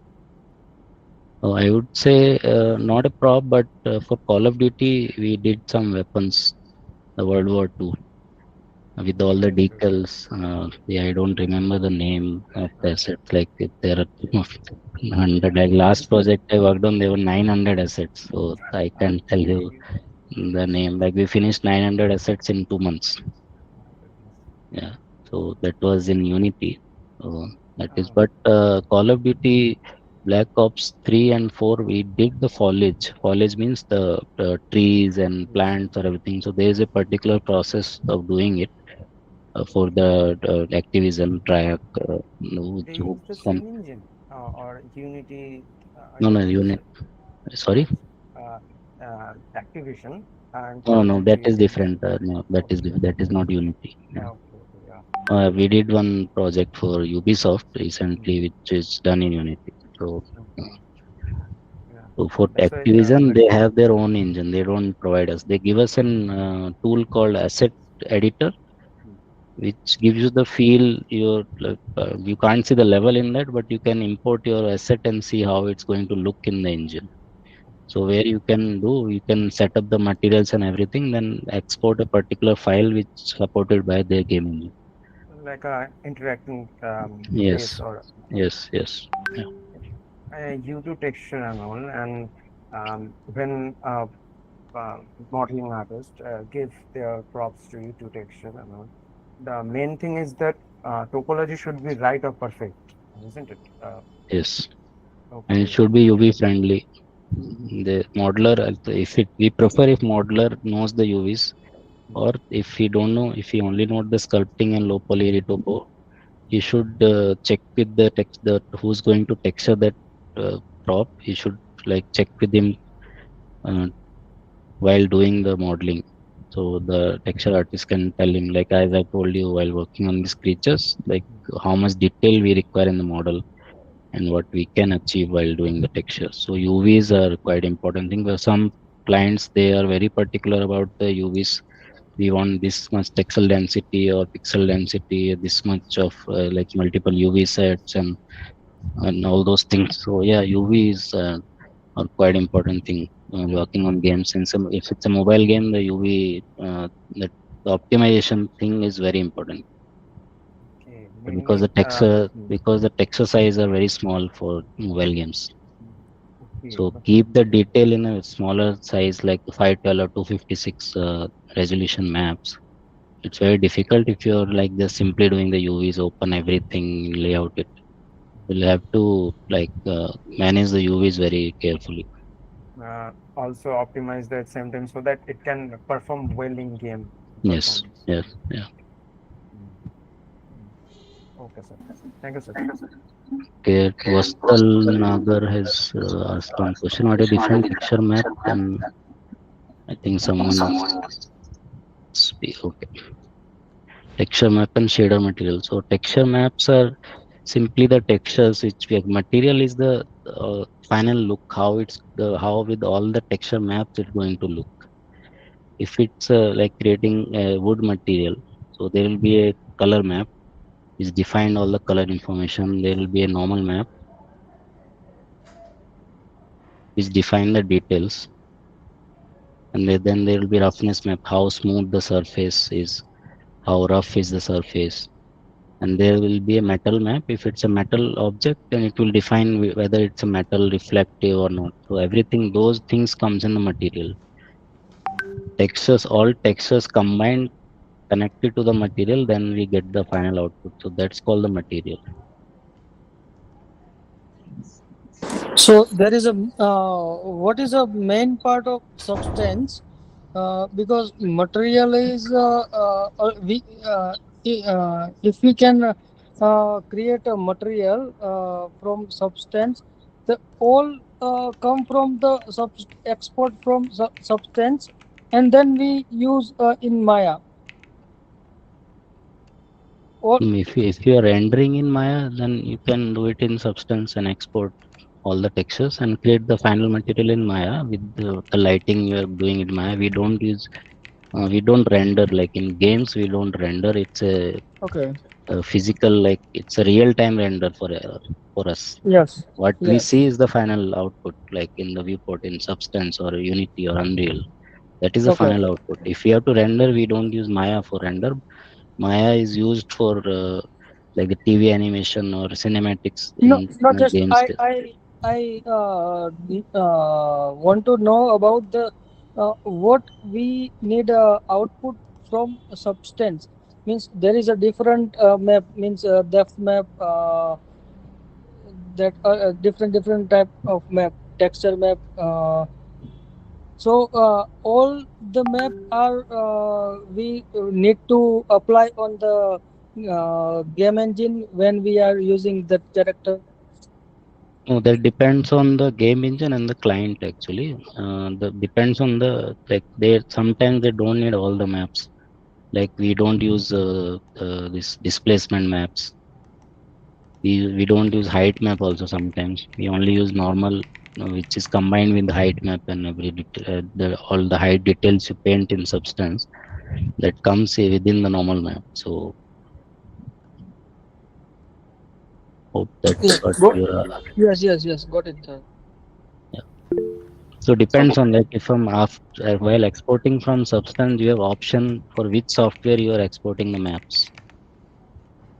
Speaker 2: Oh, I would say not a prop, but for Call of Duty, we did some weapons, the World War II. with all the
Speaker 5: Understood.
Speaker 2: details. Yeah, I don't remember the name of the assets. Like there are 100. Like last project I worked on, there were 900 assets. So I can tell you
Speaker 5: Okay.
Speaker 2: the name. Like we finished 900 assets in 2 months.
Speaker 5: My goodness.
Speaker 2: Yeah. So that was in Unity. So that is.
Speaker 5: Oh,
Speaker 2: But Call of Duty Black Ops 3 and 4, we did the foliage. Foliage means the trees and
Speaker 5: yes.
Speaker 2: plants or everything. So there is a particular process of doing it for the Activision track.
Speaker 5: They
Speaker 2: So
Speaker 5: use the
Speaker 2: some
Speaker 5: same engine or Unity.
Speaker 2: no
Speaker 5: You
Speaker 2: no
Speaker 5: mean to
Speaker 2: unit.
Speaker 5: say
Speaker 2: Sorry.
Speaker 5: uh, Activision and
Speaker 2: No
Speaker 5: Call of
Speaker 2: no that
Speaker 5: Duty
Speaker 2: is
Speaker 5: use.
Speaker 2: different. No,
Speaker 5: Okay.
Speaker 2: that is not Unity. Yeah.
Speaker 5: Okay. Okay. Yeah.
Speaker 2: We did one project for Ubisoft recently,
Speaker 5: Mm,
Speaker 2: which is done in Unity. So.
Speaker 5: okay. Yeah.
Speaker 2: So for
Speaker 5: That's why
Speaker 2: Activision,
Speaker 5: very
Speaker 2: they
Speaker 5: good.
Speaker 2: have their own engine. They don't provide us. They give us an tool called Asset Editor,
Speaker 5: Mm,
Speaker 2: which gives you the feel. You can't see the level in that, but you can import your asset and see how it's going to look in the engine. So
Speaker 5: okay.
Speaker 2: where you can set up the materials and everything, then export a particular file which supported by their game engine.
Speaker 5: Like a interacting base
Speaker 2: Yes,
Speaker 5: or okay.
Speaker 2: yes. Yeah.
Speaker 5: You do texture and all, and when uh, modeling artist give their props to you to texture and all, the main thing is that topology should be right or perfect, isn't it?
Speaker 2: Yes, and it
Speaker 5: Okay.
Speaker 2: should be UV friendly. The modeler, if it we prefer if modeler knows the UVs, or if he don't know, if he only know the sculpting and low poly retopo, he should check with the text the who's going to texture that prop. He should like check with him uh, while doing the modeling. So the texture artist can tell him, like as I told you while working on these creatures, like how much detail we require in the model and what we can achieve while doing the texture. So UVs are quite important thing. Where some clients, they are very particular about the UVs. We want this much pixel density or pixel density, this much of like multiple UV sets and all those things. So yeah, UVs are quite important thing working on games. Since if it's a mobile game, the UV the optimization thing is very important
Speaker 5: Okay.
Speaker 2: because
Speaker 5: Mainly,
Speaker 2: the texture size are very small for mobile games.
Speaker 5: okay,
Speaker 2: So
Speaker 5: but
Speaker 2: keep the detail in a smaller size like 512 or 256 resolution maps. It's very difficult if you're like just simply doing the UVs, open everything, layout it. You'll have to like manage the UVs very carefully.
Speaker 5: also optimize that same time so that it can perform well in game
Speaker 2: Yes,
Speaker 5: performance.
Speaker 2: yes, yeah.
Speaker 5: Mm, mm. Okay, sir. Thank you, sir.
Speaker 2: Okay, Vastal Nagar has asked one question. What a different texture map, and I think someone okay. Texture map and shader material. So texture maps are simply the textures which we have. Material is the final look, how how with all the texture maps it's going to look. If it's like creating a wood material, so there will be a color map which define all the color information. There will be a normal map which define the details, and then there will be roughness map, how smooth the surface is, how rough is the surface, and there will be a metal map. If it's a metal object, then it will define whether it's a metal reflective or not. So everything, those things comes in the material. Textures, all textures combined, connected to the material, then we get the final output. So that's called the material.
Speaker 7: So there is a what is a main part of substance? Because material is if we can create a material from substance, the all come from the export from substance, and then we use in Maya. Or
Speaker 2: If you are rendering in Maya, then you can do it in Substance and export all the textures and create the final material in Maya with the lighting you are doing in Maya. We don't render like in games. We don't render. It's
Speaker 7: okay,
Speaker 2: a physical, like it's a real time render for us.
Speaker 7: yes,
Speaker 2: What we
Speaker 7: yes,
Speaker 2: see is the final output, like in the viewport in Substance or Unity or Unreal. That is the
Speaker 7: okay,
Speaker 2: final output. If we have to render, we don't use Maya for render. Maya is used for like a TV animation or cinematics
Speaker 7: No,
Speaker 2: in
Speaker 7: not just
Speaker 2: games.
Speaker 7: I want to know about the what we need output from a substance. Means there is a different map. Means depth map. That different type of map, texture map. So all the map are we need to apply on the game engine when we are using that character.
Speaker 2: No, that depends on the game engine and the client actually. The depends on the like they sometimes they don't need all the maps. Like we don't use this displacement maps. We don't use height map also sometimes. We only use normal, which is combined with the height map and all the height details you paint in substance that comes within the normal map. So hope that's what you're asking.
Speaker 7: Yes, got it.
Speaker 2: Yeah. So depends on like if I'm after while exporting from substance, you have option for which software you are exporting the maps.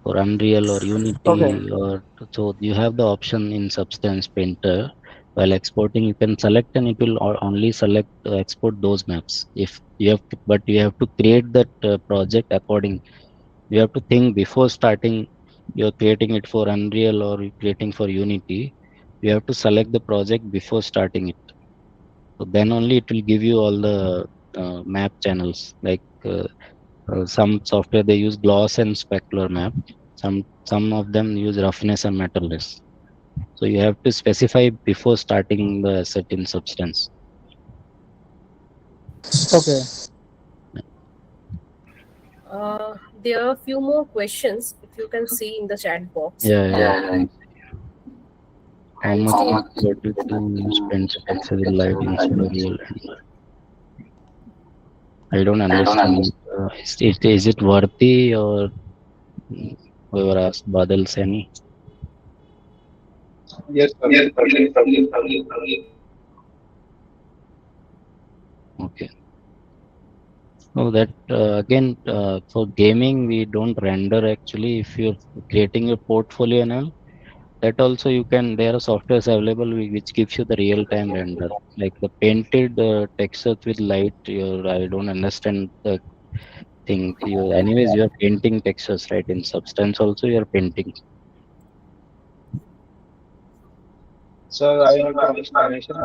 Speaker 2: For Unreal or
Speaker 6: Okay.
Speaker 2: Unity or so you have the option in Substance Painter. While exporting, you can select and it will only select export those maps. If you have to, but you have to create that project according. You have to think before starting. You're creating it for Unreal or you're creating for Unity. You have to select the project before starting it. So then only it will give you all the map channels like. Some software they use gloss and specular map. Some of them use roughness and metalness. So you have to specify before starting the asset in substance.
Speaker 7: Okay.
Speaker 8: There are a few more questions if you can see in the chat box.
Speaker 2: Yeah, I can see. How
Speaker 8: And
Speaker 2: much
Speaker 8: still,
Speaker 2: what you do spend text with light instead of real? I don't understand. Is it worthy or whoever asked Badal Sani?
Speaker 6: Yes, sir.
Speaker 2: Okay. No, that again for gaming we don't render actually. If you're creating a portfolio and all, that also you can. There are softwares available which gives you the real time render, like the painted textures with light. I don't understand the thing. Anyways, you are painting textures, right? In Substance also you are painting.
Speaker 6: Sir, I need an explanation.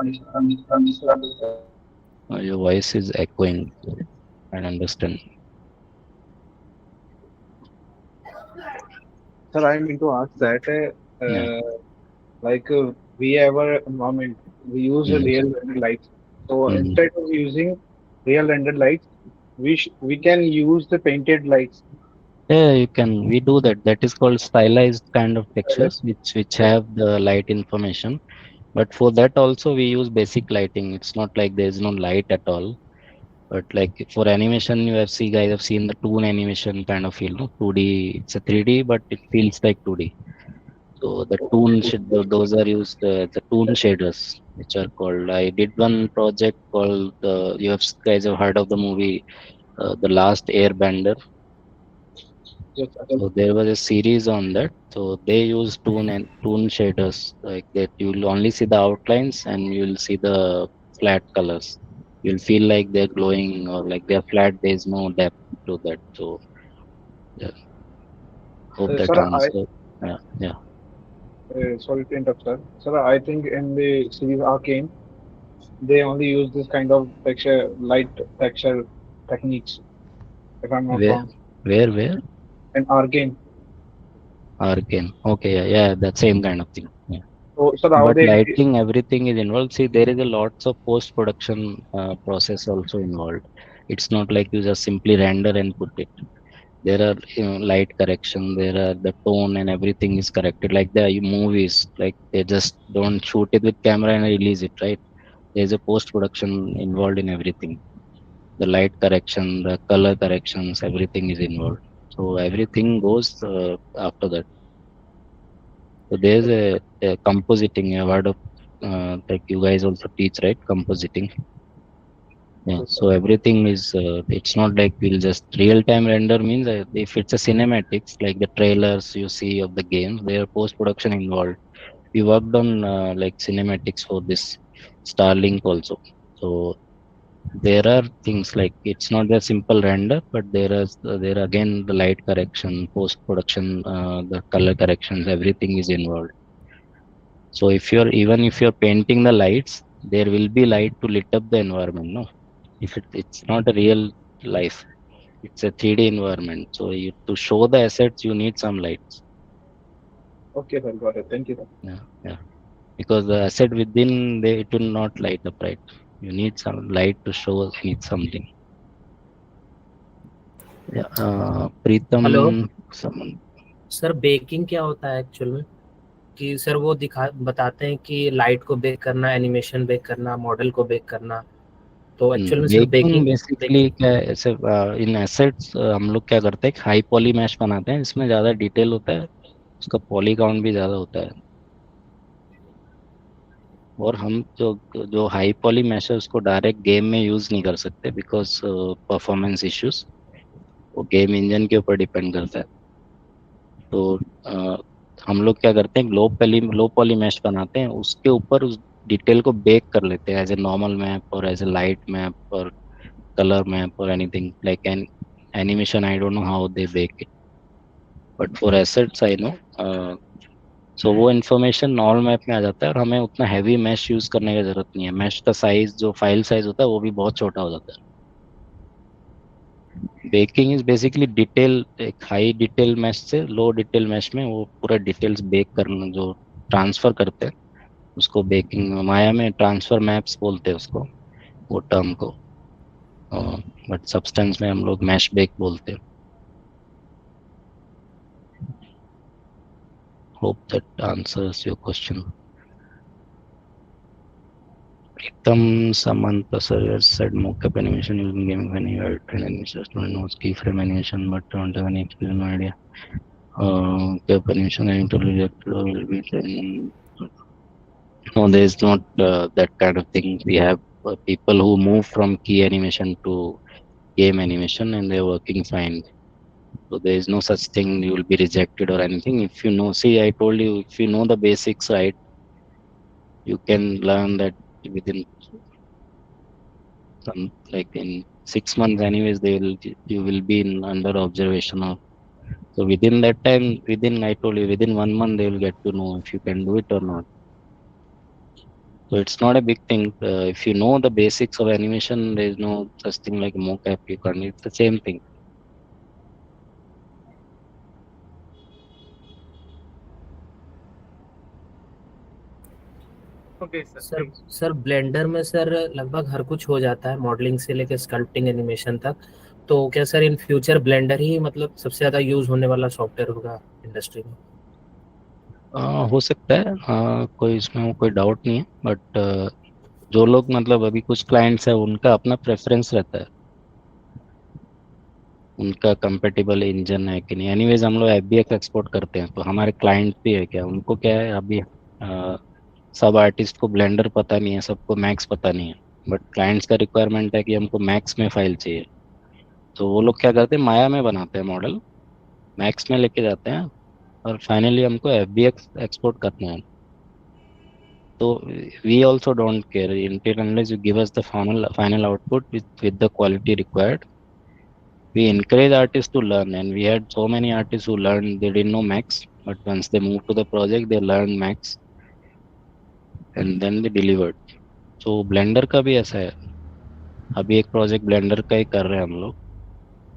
Speaker 2: Your voice is echoing. I don't understand.
Speaker 6: Sir, I mean to ask that,
Speaker 2: Yeah.
Speaker 6: like we ever, I mean, we use the
Speaker 2: Mm.
Speaker 6: real rendered lights. So
Speaker 2: Mm.
Speaker 6: instead of using real rendered lights, we can use the painted lights.
Speaker 2: Yeah, you can. We do that. That is called stylized kind of textures, which
Speaker 6: Yes.
Speaker 2: have the light information. But for that also we use basic lighting. It's not like there is no light at all. But like for animation, you have see guys have seen the toon animation kind of feel. No, 2D. It's a 3D, but it feels like 2D. So the those are used the toon shaders, which are called. I did one project called you have guys have heard of the movie The Last Airbender.
Speaker 6: Yes,
Speaker 2: So there was a series on that. So they use toon shaders like that. You'll only see the outlines and you'll see the flat colors. You'll feel like they're glowing or like they're flat. There's no depth to that. So yeah, hope that
Speaker 6: sir,
Speaker 2: answer. Yeah.
Speaker 6: sorry to interrupt, sir. Sir, I think in the series Arcane, they only use this kind of light texture techniques, if I'm not
Speaker 2: Where,
Speaker 6: wrong.
Speaker 2: where?
Speaker 6: In Arcane.
Speaker 2: Arcane. Okay, yeah, that same kind of thing. Yeah.
Speaker 6: So, sir, how
Speaker 2: But
Speaker 6: they,
Speaker 2: lighting, everything is involved. See, there is a lots of post-production process also involved. It's not like you just simply render and put it. There are light correction. There are the tone and everything is corrected. Like the movies, like they just don't shoot it with camera and release it, right? There's a post-production involved in everything. The light correction, the color corrections, everything is involved. So everything goes after that. So there's a compositing. I've heard of like you guys also teach, right? Compositing. Yeah,
Speaker 6: Okay,
Speaker 2: so
Speaker 6: sir.
Speaker 2: everything is, it's not like we'll just real-time render means if it's a cinematics, like the trailers you see of the games, there are post-production involved. We worked on like cinematics for this Starlink also. So there are things like it's not a simple render, but there again the light correction, post-production, the color corrections, everything is involved. So even if you're painting the lights, there will be light to lit up the environment. No, if it's not a real life, it's a 3D environment. So to show the assets, you need some lights.
Speaker 6: Okay, sir. Got it. Thank you, sir.
Speaker 2: Yeah, yeah. Because the asset within it will not light up, right? You need some light to show need something. Yeah.
Speaker 9: Hello
Speaker 2: Preetham, someone.
Speaker 9: Sir, baking क्या होता है actual में? कि sir वो बताते हैं कि light को बेक करना, एनिमेशन बेक करना, मॉडल को बेक करना, तो एक्चुअल में सर
Speaker 2: बेकिंग बेसिकली
Speaker 9: बेकिंग
Speaker 2: क्या है, ऐसे इन एसेट्स हम लोग क्या करते हैं, हाई पॉली मैश बनाते हैं, इसमें ज्यादा डिटेल होता है, उसका पॉली काउंट भी ज्यादा होता है। और हम जो जो हाई पॉली मैश है उसको डायरेक्ट गेम में यूज नहीं कर सकते, बिकॉज परफॉर्मेंस इश्यूज, वो गेम इंजन के ऊपर डिपेंड करता है। तो हम लोग क्या करते हैं, लो पॉली मैश बनाते हैं, उसके ऊपर उस डिटेल को बेक कर लेते हैं एज ए नॉर्मल मैप और एज ए लाइट मैप और color map or anything like an animation. I don't know how they bake it, but for assets I know. So वो information नॉर्मल मैप में आ जाता है और हमें उतना heavy mash use करने की जरूरत नहीं है। मैश का साइज, जो फाइल साइज होता है, वो भी बहुत छोटा हो जाता है। बेकिंग इज बेसिकली डिटेल, एक हाई डिटेल मैश से लो डिटेल मैश में वो पूरा डिटेल्स बेक करना, जो ट्रांसफर करते हैं उसको बेकिंग, माया में ट्रांसफर मैप्स बोलते हैं उसको, वो टर्म को। बट सब्सटेंस में हम लोग मैश बेक बोलते हैं। Hope that answers your question. Pritam Samanta sir said mocap animation using gaming when you are trained animation student knows keyframe animation but don't have any experience, no idea. Mocap animation I totally rejected or will be trained. No, there is not that kind of thing. We have people who move from key animation to game animation and they're working fine. So there is no such thing you will be rejected or anything. If you know, see, I told you, if you know the basics, right, you can learn that within some, like in 6 months anyways, you will be in under observation of. So within that time, I told you, within 1 month they will get to know if you can do it or not. So it's not a big thing. If you know the basics of animation, there is no such thing like mocap. You can. It's the same thing.
Speaker 6: Okay, sir.
Speaker 9: Sir
Speaker 6: Thanks.
Speaker 9: Sir blender में sir लगभग हर कुछ हो जाता है, modelling से लेकर sculpting animation तक। तो क्या सर इन फ्यूचर ब्लेंडर ही मतलब सबसे ज़्यादा यूज होने वाला सॉफ्टवेयर होगा इंडस्ट्री में?
Speaker 2: हो सकता है, कोई इसमें कोई डाउट नहीं है, बट जो लोग मतलब अभी कुछ क्लाइंट्स है उनका अपना प्रेफरेंस रहता है, उनका कंपेटेबल इंजन है कि नहीं। एनीवेज हम लोग एफबीएक्स एक्सपोर्ट करते हैं, तो हमारे क्लाइंट भी है क्या, उनको क्या है अभी सब आर्टिस्ट को ब्लेंडर पता नहीं है, सबको मैक्स पता नहीं है, बट क्लाइंट्स का रिक्वायरमेंट है कि हमको मैक्स में फाइल चाहिए। तो वो लोग क्या करते हैं, माया में बनाते हैं मॉडल, मैक्स में लेके जाते हैं और फाइनली हमको एफबीएक्स एक्सपोर्ट करना है। तो we also don't care until unless you give us the final output with the quality required. We encourage artists to learn, and we had so many artists who learned, they didn't know Max, but once they moved to the project they learned Max and then they delivered. So Blender का भी ऐसा है, अभी एक project blender का ही कर रहे हैं हम लोग,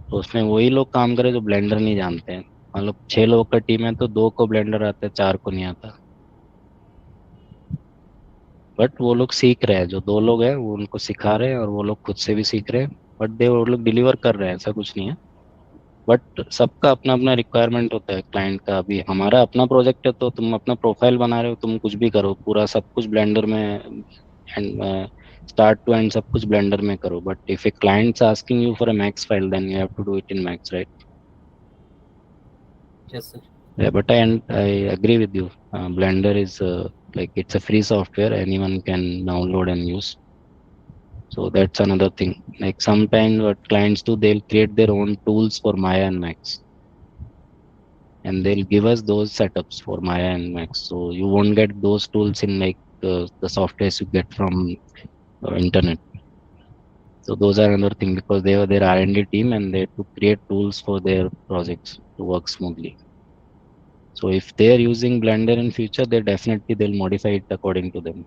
Speaker 2: तो उसमें वही लोग काम करे जो ब्लेंडर नहीं जानते हैं। मतलब 6 लोगों का टीम है तो 2 को ब्लेंडर आता है, 4 को नहीं आता, बट वो लोग सीख रहे हैं, जो 2 लोग हैं वो उनको सिखा रहे हैं और वो लोग खुद से भी सीख रहे हैं, बट वो लोग डिलीवर कर रहे हैं, ऐसा कुछ नहीं है। बट सबका अपना अपना रिक्वायरमेंट होता है क्लाइंट का। अभी हमारा अपना प्रोजेक्ट है तो तुम अपना प्रोफाइल बना रहे हो, तुम कुछ भी करो, पूरा सब कुछ ब्लेंडर में एंड स्टार्ट टू एंड सब कुछ ब्लेंडर में करो, but if a clients asking you for a Max file then you have to do it in Max, right?
Speaker 9: Yes sir.
Speaker 2: Yeah, but I agree with you. Blender is like it's a free software, anyone can download and use. So that's another thing. Like sometimes what clients do, they'll create their own tools for Maya and Max, and they'll give us those setups for Maya and Max. So you won't get those tools in like the softwares you get from internet. So those are another thing because they are their R&D team and they to create tools for their projects to work smoothly. So if they are using Blender in future, they definitely they'll modify it according to them.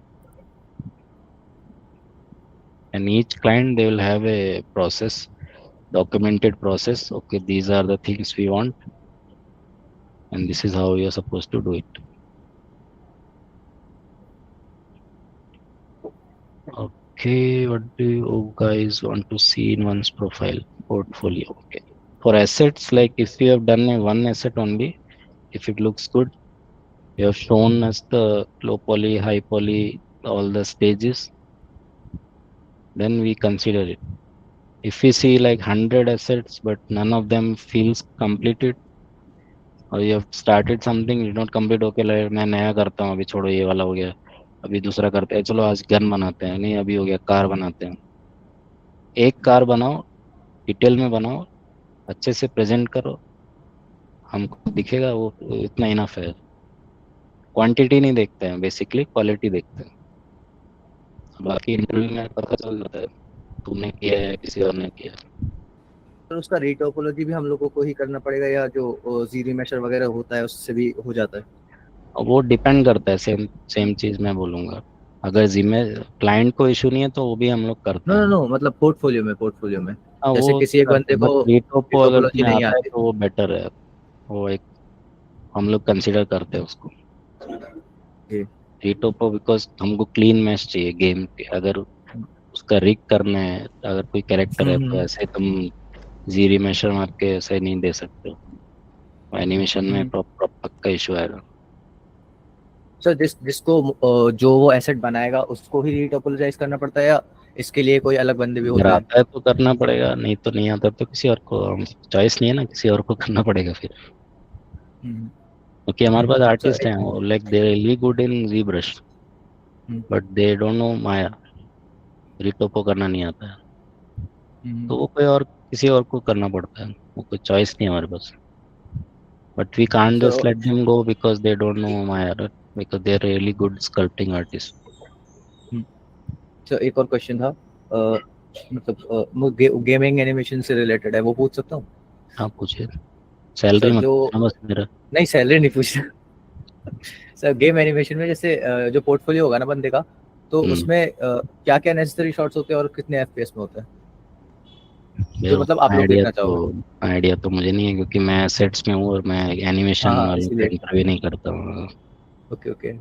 Speaker 2: And each client they will have a process, documented process. Okay, these are the things we want, and this is how you're supposed to do it. Okay, what do you guys want to see in one's profile portfolio? Okay, for assets, like if you have done a one asset only, if it looks good, you have shown us the low poly, high poly, all the stages, then we consider it. If we see like 100 assets, but none of them feels completed, और you have started something you not complete, okay like मैं नया करता हूँ, अभी छोड़ो ये वाला हो गया, अभी दूसरा करते हैं, चलो आज गन बनाते हैं, नहीं अभी हो गया कार बनाते हैं. एक कार बनाओ, डिटेल में बनाओ, अच्छे से प्रेजेंट करो, हमको दिखेगा वो इतना इनफ है. क्वांटिटी नहीं देखते हैं, बेसिकली क्वालिटी देखते हैं. बाकी इंटरव्यू में पता चल जाता है तुमने किया है किसी और ने किया.
Speaker 10: तो उसका रीटोपोलॉजी भी हम लोगों को ही करना पड़ेगा या जो जीरी मेशर वगैरह होता है उससे भी हो जाता है?
Speaker 2: वो डिपेंड करता है, सेम चीज मैं बोलूंगा. अगर जिम्मे क्लाइंट को इशू नहीं है तो वो भी हम लोग करते हैं.
Speaker 10: नो मतलब पोर्टफोलियो में
Speaker 2: हाँ
Speaker 10: जैसे
Speaker 2: वो
Speaker 10: किसी एक बंदे को
Speaker 2: रीटोपो अगर
Speaker 10: रीटोपोलॉजी
Speaker 2: तुम्हें
Speaker 10: नहीं
Speaker 2: आता है
Speaker 10: आती.
Speaker 2: तो वो बेटर है. वो एक हम लोग कंसिडर करते हैं उसको रीटोपो, बिकॉज हमको क्लीन मैच चाहिए गेम के. अगर उसका रिग करना है, अगर कोई कैरेक्टर है तो ऐसे तुम जीरी मेशर मार के ऐसे नहीं दे सकते हो. एनिमेशन में पक्का इशू आएगा.
Speaker 10: सर जिसको जो वो एसेट बनाएगा उसको ही रीटोपोलोजाइज करना पड़ता है या इसके लिए कोई अलग बंदे भी
Speaker 2: अगर
Speaker 10: होते हैं?
Speaker 2: आता है तो करना पड़ेगा, नहीं तो नहीं आता तो किसी और को, चॉइस नहीं है ना, किसी और को करना पड़ेगा फिर. क्योंकि हमारे पास आर्टिस्ट हैं, वो like they really good in ZBrush, but they don't know Maya, retopo करना नहीं आता है. तो वो कोई और किसी और को करना पड़ता है, वो कोई चॉइस नहीं है हमारे पास. But we can't just let them go because they don't know Maya, because they are really good sculpting artist.
Speaker 10: तो एक और क्वेश्चन था, मतलब गेमिंग एनिमेशन से रिलेटेड है, वो पूछ सकता हूँ?
Speaker 2: हाँ पूछिए. सैलरी मत बस मेरा.
Speaker 10: नहीं सैलरी नहीं पूछना सर. गेम एनिमेशन में जैसे जो पोर्टफोलियो होगा ना बंदे का, तो उसमें क्या क्या नेसेसरी शॉट्स होते हैं और कितने एफपीएस में होता है, जो मतलब आप लोग देखना चाहोगे?
Speaker 2: आइडिया तो मुझे नहीं है क्योंकि मैं सेट्स में हूँ और मैं एनिमेशन वालों का इंटरव्यू नहीं करता हूँ.
Speaker 10: ओके.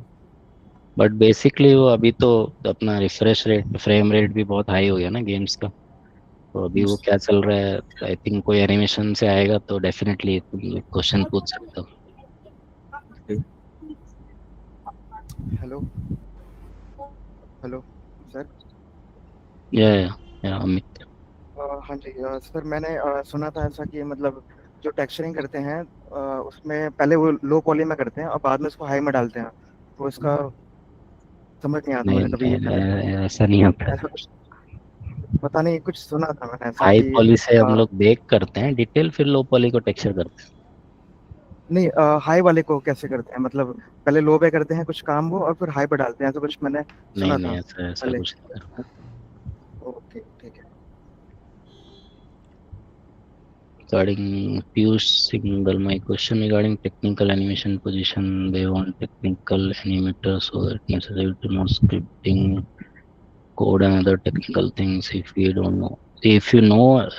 Speaker 2: बट बेसिकली वो अभी तो अपना रिफ्रेश रेट, फ्रेम रेट भी बहुत हाई हो गया ना गेम्स का. तो अभी वो क्या चल रहा है, आई थिंक कोई एनिमेशन से आएगा तो डेफिनेटली तुम क्वेश्चन पूछ सकते हो.
Speaker 11: Hello sir.
Speaker 2: या अमित.
Speaker 11: हाँ जी सर, मैंने सुना था ऐसा कि मतलब जो टेक्सचरिंग करते हैं उसमें पहले वो लो पॉली में करते हैं और बाद में उसको हाई में डालते हैं, तो इसका समझ नहीं आता मुझे कभी.
Speaker 2: ऐसा नहीं होता.
Speaker 11: ऐसा कुछ पता नहीं, कुछ सुना था मैंने ऐसा
Speaker 2: हाई
Speaker 11: कि
Speaker 2: पॉली से हम लोग बेक करते हैं डिटेल, फिर लो पॉली को टेक्सचर करते हैं.
Speaker 11: नहीं हाई वाले को कैसे करते हैं, मतलब पहले लो पे करते हैं कुछ काम वो और फिर हाई पे डालते हैं, ऐसा कुछ मैंने सुना
Speaker 2: नहीं
Speaker 11: था.
Speaker 2: ऐसा कुछ नहीं करते.
Speaker 11: ओके ठीक है.
Speaker 2: Regarding Piyush Singhal, my question regarding technical animation position, they want technical animator, so that necessary to know scripting, code and other technical things if we don't know. If you know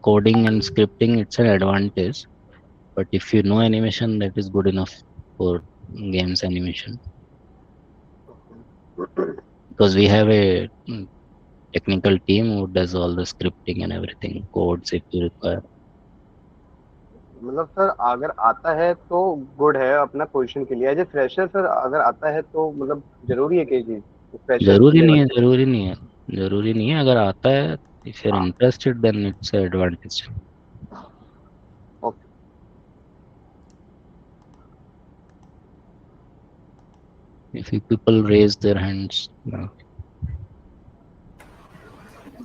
Speaker 2: coding and scripting, it's an advantage, but if you know animation, that is good enough for games animation. Because we have a technical team who does all the scripting and everything, codes if you require.
Speaker 5: मतलब sir अगर आता है तो good है अपना position के लिए. As a fresher sir अगर आता है तो मतलब जरूरी है कि चीज
Speaker 2: जरूरी नहीं है. अगर आता है, if you're interested then it's an advantage.
Speaker 5: Okay.
Speaker 2: If people raise their hands.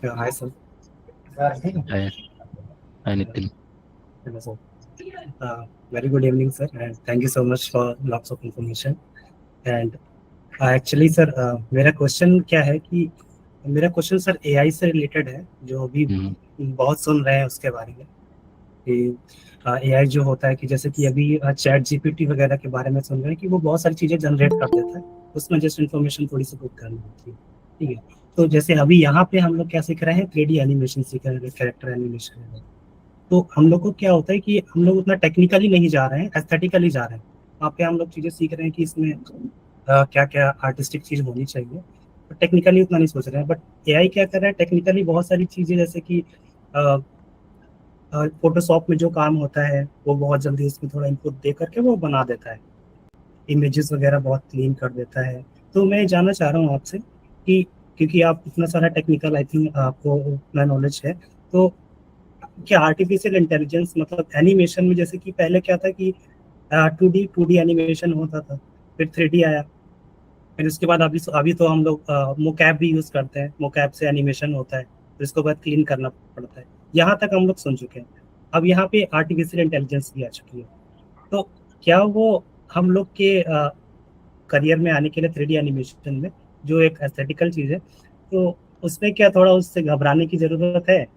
Speaker 12: Hi, sir.
Speaker 2: Hi, Nitin.
Speaker 12: Hello, sir. Very good evening, sir, and thank you so much for lots of information. And actually, sir, मेरा question क्या है कि मेरा question sir AI से related है, जो अभी बहुत सुन रहे हैं उसके बारे में कि एआई जो होता है कि जैसे कि अभी चैट जीपीटी वगैरह के बारे में सुन रहे हैं कि वो बहुत सारी चीजें जनरेट कर देता है, उसमें जस्ट इन्फॉर्मेशन थोड़ी सी पुट करनी होती है, ठीक है। तो जैसे अभी यहाँ पे हम लोग क्या सीख रहे हैं, 3D एनिमेशन सीख रहे हैं, कैरेक्टर एनिमेशन है। तो हम लोग को क्या होता है कि हम लोग उतना टेक्निकली नहीं जा रहे हैं, एस्थेटिकली जा रहे हैं। वहाँ पे हम लोग चीजें सीख रहे हैं कि इसमें क्या क्या आर्टिस्टिक चीज होनी चाहिए, तो टेक्निकली उतना नहीं सोच रहे हैं। बट एआई क्या कर रहा है, टेक्निकली बहुत सारी चीजें जैसे कि फोटोशॉप में जो काम होता है वो बहुत जल्दी उसमें थोड़ा इनपुट दे करके वो बना देता है, इमेजेस वगैरह बहुत क्लीन कर देता है। तो मैं जानना चाह रहा हूँ आपसे कि क्योंकि आप इतना सारा टेक्निकल, आई थिंक आपको उतना नॉलेज है, तो क्या आर्टिफिशियल इंटेलिजेंस मतलब एनिमेशन में, जैसे कि पहले क्या था कि 2D एनिमेशन होता था, फिर 3D आया, फिर उसके बाद अभी तो हम लोग मोकैप भी यूज करते हैं, मोकैप से एनिमेशन होता है, तो इसको बाद क्लीन करना पड़ता है। यहाँ तक हम लोग सुन चुके हैं, अब यहाँ पे आर्टिफिशियल इंटेलिजेंस भी आ चुकी है। तो क्या वो हम लोग के करियर में आने के लिए 3D एनिमेशन में जो एक एस्थेटिकल चीज है, तो उसमें क्या थोड़ा उससे घबराने की जरूरत है?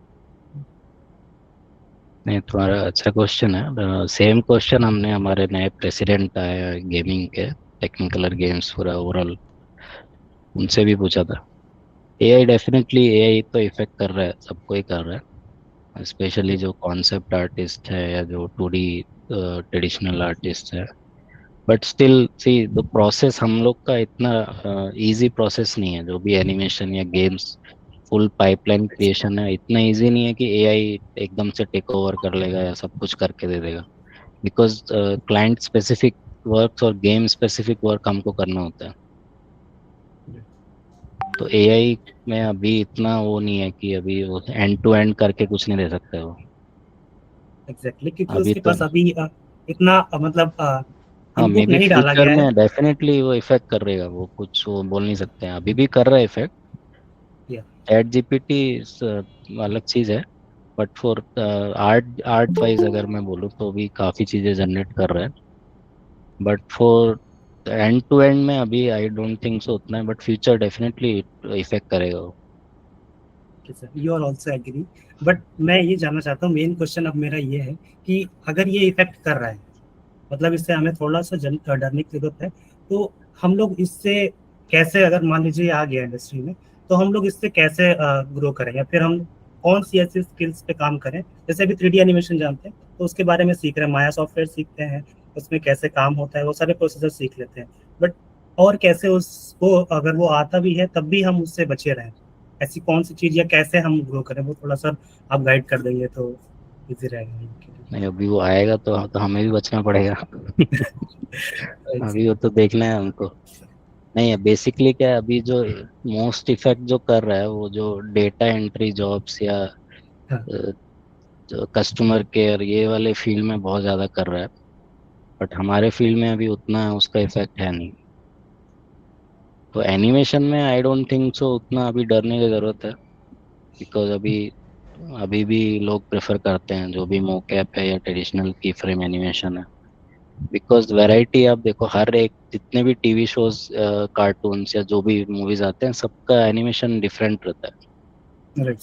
Speaker 2: नहीं, तुम्हारा अच्छा क्वेश्चन है। सेम क्वेश्चन हमने हमारे नए प्रेसिडेंट आए गेमिंग के, टेक्निकलर गेम्स पूरा ओवरऑल, उनसे भी पूछा था। एआई डेफिनेटली, एआई तो इफेक्ट कर रहा है, सबको ही कर रहा है, स्पेशली जो कॉन्सेप्ट आर्टिस्ट है या जो 2D ट्रेडिशनल आर्टिस्ट है। But still see the process हम लोग का इतना इजी प्रोसेस नहीं है। जो भी एनिमेशन या गेम्स फुल पाइपलाइन क्रिएशन है, इतना इजी नहीं है कि एआई एकदम से टेक ओवर कर लेगा या सब कुछ करके दे देगा। बिकॉज क्लाइंट स्पेसिफिक वर्क और गेम स्पेसिफिक वर्क हमको करना होता है। तो एआई में अभी इतना वो नहीं है कि अभी वो एंड टू एंड करके कुछ नहीं दे सकते वो।
Speaker 12: एग्जैक्टली, क्योंकि
Speaker 2: अभी
Speaker 12: उसके
Speaker 2: तो
Speaker 12: पास अभी इतना मतलब
Speaker 2: हाँ, मे
Speaker 12: इनपुट
Speaker 2: बी
Speaker 12: नहीं डाला
Speaker 2: फ्यूचर
Speaker 12: गया है।
Speaker 2: में डेफिनेटली वो इफेक्ट करेगा, वो कुछ वो बोल नहीं सकते हैं, अभी भी कर रहा है इफेक्ट। चैट जीपीटी अलग चीज है, बट फॉर आर्ट वाइज अगर मैं बोलूँ तो भी काफी चीजें जनरेट कर रहा है। But for end to end में अभी आई डोंट थिंक सो उतना है, बट फ्यूचर डेफिनेटली इफेक्ट करेगा वो।
Speaker 12: You are also agree, but मैं ये जानना चाहता हूँ, मेन क्वेश्चन अब मेरा ये है कि अगर ये इफेक्ट कर रहा है, मतलब इससे हमें थोड़ा सा डरने की जरूरत है, तो हम लोग इससे कैसे, अगर मान लीजिए आ गया इंडस्ट्री में, तो हम लोग इससे कैसे ग्रो करें, या फिर हम कौन सी ऐसी स्किल्स पे काम करें? जैसे अभी 3D एनिमेशन जानते हैं तो उसके बारे में सीख रहे हैं, माया सॉफ्टवेयर सीखते हैं, उसमें कैसे काम होता है वो सारे प्रोसेसर सीख लेते हैं। बट और कैसे उसको, अगर वो आता भी है तब भी हम उससे बचे रहें, ऐसी कौन सी चीज या कैसे हम ग्रो करें, वो थोड़ा सा आप गाइड कर देंगे तो इजी रहेगा।
Speaker 2: नहीं, अभी वो आएगा तो हमें भी बचना पड़ेगा। अभी वो तो देखना है हमको। नहीं है, बेसिकली क्या है, अभी जो मोस्ट इफेक्ट जो कर रहा है वो जो डेटा एंट्री जॉब्स या कस्टमर केयर ये वाले फील्ड में बहुत ज़्यादा कर रहा है। बट हमारे फील्ड में अभी उतना उसका इफेक्ट है नहीं। तो एनिमेशन में आई डोंट थिंक सो उतना अभी डरने की ज़रूरत है। बिकॉज अभी अभी भी लोग प्रेफर करते हैं जो भी मोकैप है या ट्रेडिशनल की फ्रेम एनिमेशन है। बिकॉज वैरायटी आप देखो, हर एक जितने भी टीवी शोज, कार्टून्स या जो भी मूवीज आते हैं, सबका एनिमेशन डिफरेंट रहता है।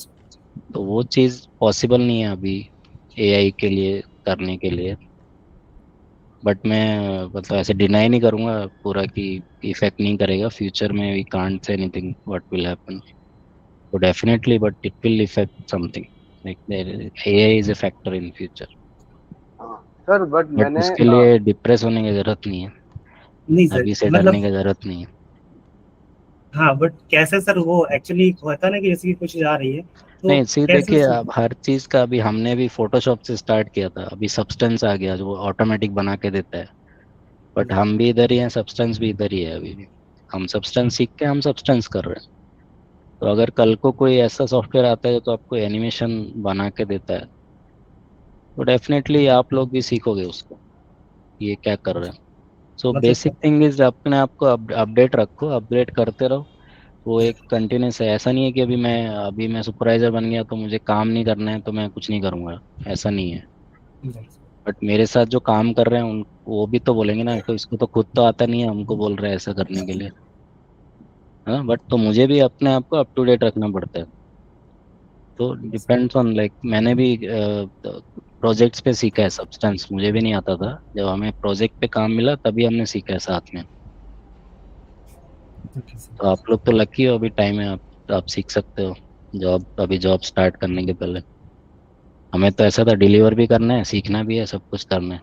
Speaker 2: तो वो चीज़ पॉसिबल नहीं है अभी एआई के लिए करने के लिए। बट मैं मतलब ऐसे डिनाई नहीं करूंगा पूरा कि इफेक्ट नहीं करेगा फ्यूचर में। We can't say anything what will happen. तो definitely, but it will effect something, like AI is a factor in future.
Speaker 5: Sir but
Speaker 2: but
Speaker 5: मैंने
Speaker 2: उसके लिए डिप्रेस होने की जरूरत नहीं है,
Speaker 12: नहीं सर,
Speaker 2: अभी से
Speaker 12: मतलब
Speaker 2: डरने की जरूरत नहीं है।
Speaker 12: हाँ, बट कैसे सर वो एक्चुअली होता है ना कि जैसे कि कुछ आ रही है तो
Speaker 2: नहीं, सी
Speaker 12: कैसे
Speaker 2: देखिए, अब हर चीज का अभी हमने भी फोटोशॉप से स्टार्ट किया था, अभी सब्सटेंस आ गया जो वो ऑटोमेटिक बना के देता है। बट हम भी इधर ही हैं, सब्सटेंस भी इधर ही है। अभी भी हम सब्सटेंस सीख के हम सब्सटेंस कर रहे हैं। तो अगर कल को कोई ऐसा सॉफ्टवेयर आता है तो आपको एनिमेशन बना के देता है, तो डेफिनेटली आप लोग भी सीखोगे उसको, ये क्या कर रहे हैं। सो
Speaker 12: मतलब
Speaker 2: बेसिक थिंग इज अपने आप को अपडेट रखो, अपडेट करते रहो। वो एक कंटिन्यूस है। ऐसा नहीं है कि अभी मैं सुपरवाइजर बन गया तो मुझे काम नहीं करना है तो मैं कुछ नहीं करूँगा, ऐसा नहीं है। बट मेरे साथ जो काम कर रहे हैं उन वो भी तो बोलेंगे ना, तो इसको तो खुद तो आता नहीं है, हमको बोल रहा है ऐसा करने के लिए, हाँ। बट तो मुझे भी अपने आप को अप टू डेट रखना पड़ता है। तो डिपेंड्स ऑन लाइक, मैंने भी प्रोजेक्ट्स पे सीखा है सब्सटेंस, मुझे भी नहीं आता था। जब हमें प्रोजेक्ट पे काम मिला तभी हमने सीखा है साथ में। तो आप लोग तो लकी हो, अभी टाइम है, आप सीख सकते हो जॉब स्टार्ट करने के पहले। हमें तो ऐसा था, डिलीवर भी करना है, सीखना भी है, सब कुछ करना है।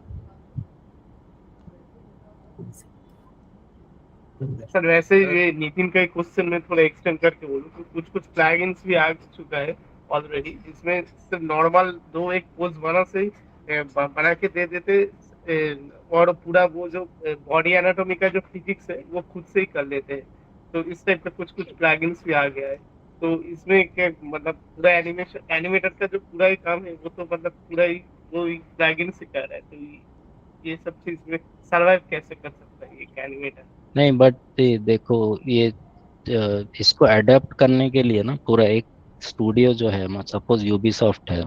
Speaker 13: सर वैसे ये नितिन का एक क्वेश्चन में थोड़ा एक्सटेंड करके बोलूँ तो कुछ कुछ प्लगइन्स भी आ चुका है ऑलरेडी, जिसमें सिर्फ नॉर्मल दो एक पोज बना से बना के दे देते, और पूरा वो जो बॉडी एनाटॉमी का जो फिजिक्स है वो खुद से ही कर लेते हैं। तो इस टाइप का कुछ कुछ प्लगइन्स भी आ गया है। तो इसमें क्या मतलब पूरा एनिमेशन एनिमेटर का जो पूरा ही काम है वो तो मतलब पूरा ही वो प्लगइन से कर रहा है। तो ये सब चीज में सर्वाइव कैसे कर सकता है एक एनिमेटर?
Speaker 2: नहीं बट देखो, ये इसको अडेप्ट करने के लिए ना पूरा एक स्टूडियो जो है, सपोज यूबीसॉफ्ट है,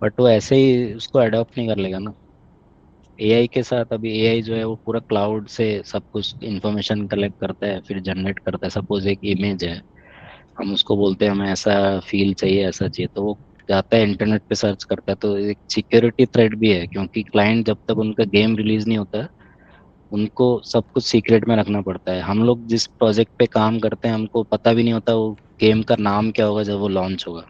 Speaker 2: बट वो ऐसे ही उसको अडॉप्ट नहीं कर लेगा ना। एआई के साथ अभी एआई जो है वो पूरा क्लाउड से सब कुछ इंफॉर्मेशन कलेक्ट करता है, फिर जनरेट करता है। सपोज एक इमेज है, हम उसको बोलते हैं हमें ऐसा फील चाहिए, ऐसा चाहिए, तो वो जाता है इंटरनेट पे सर्च करता है। तो एक सिक्योरिटी थ्रेट भी है, क्योंकि क्लाइंट जब तक उनका गेम रिलीज नहीं होता है, उनको सब कुछ सीक्रेट में रखना पड़ता है। हम लोग जिस प्रोजेक्ट पे काम करते हैं हमको पता भी नहीं होता वो गेम का नाम क्या होगा जब वो लॉन्च होगा,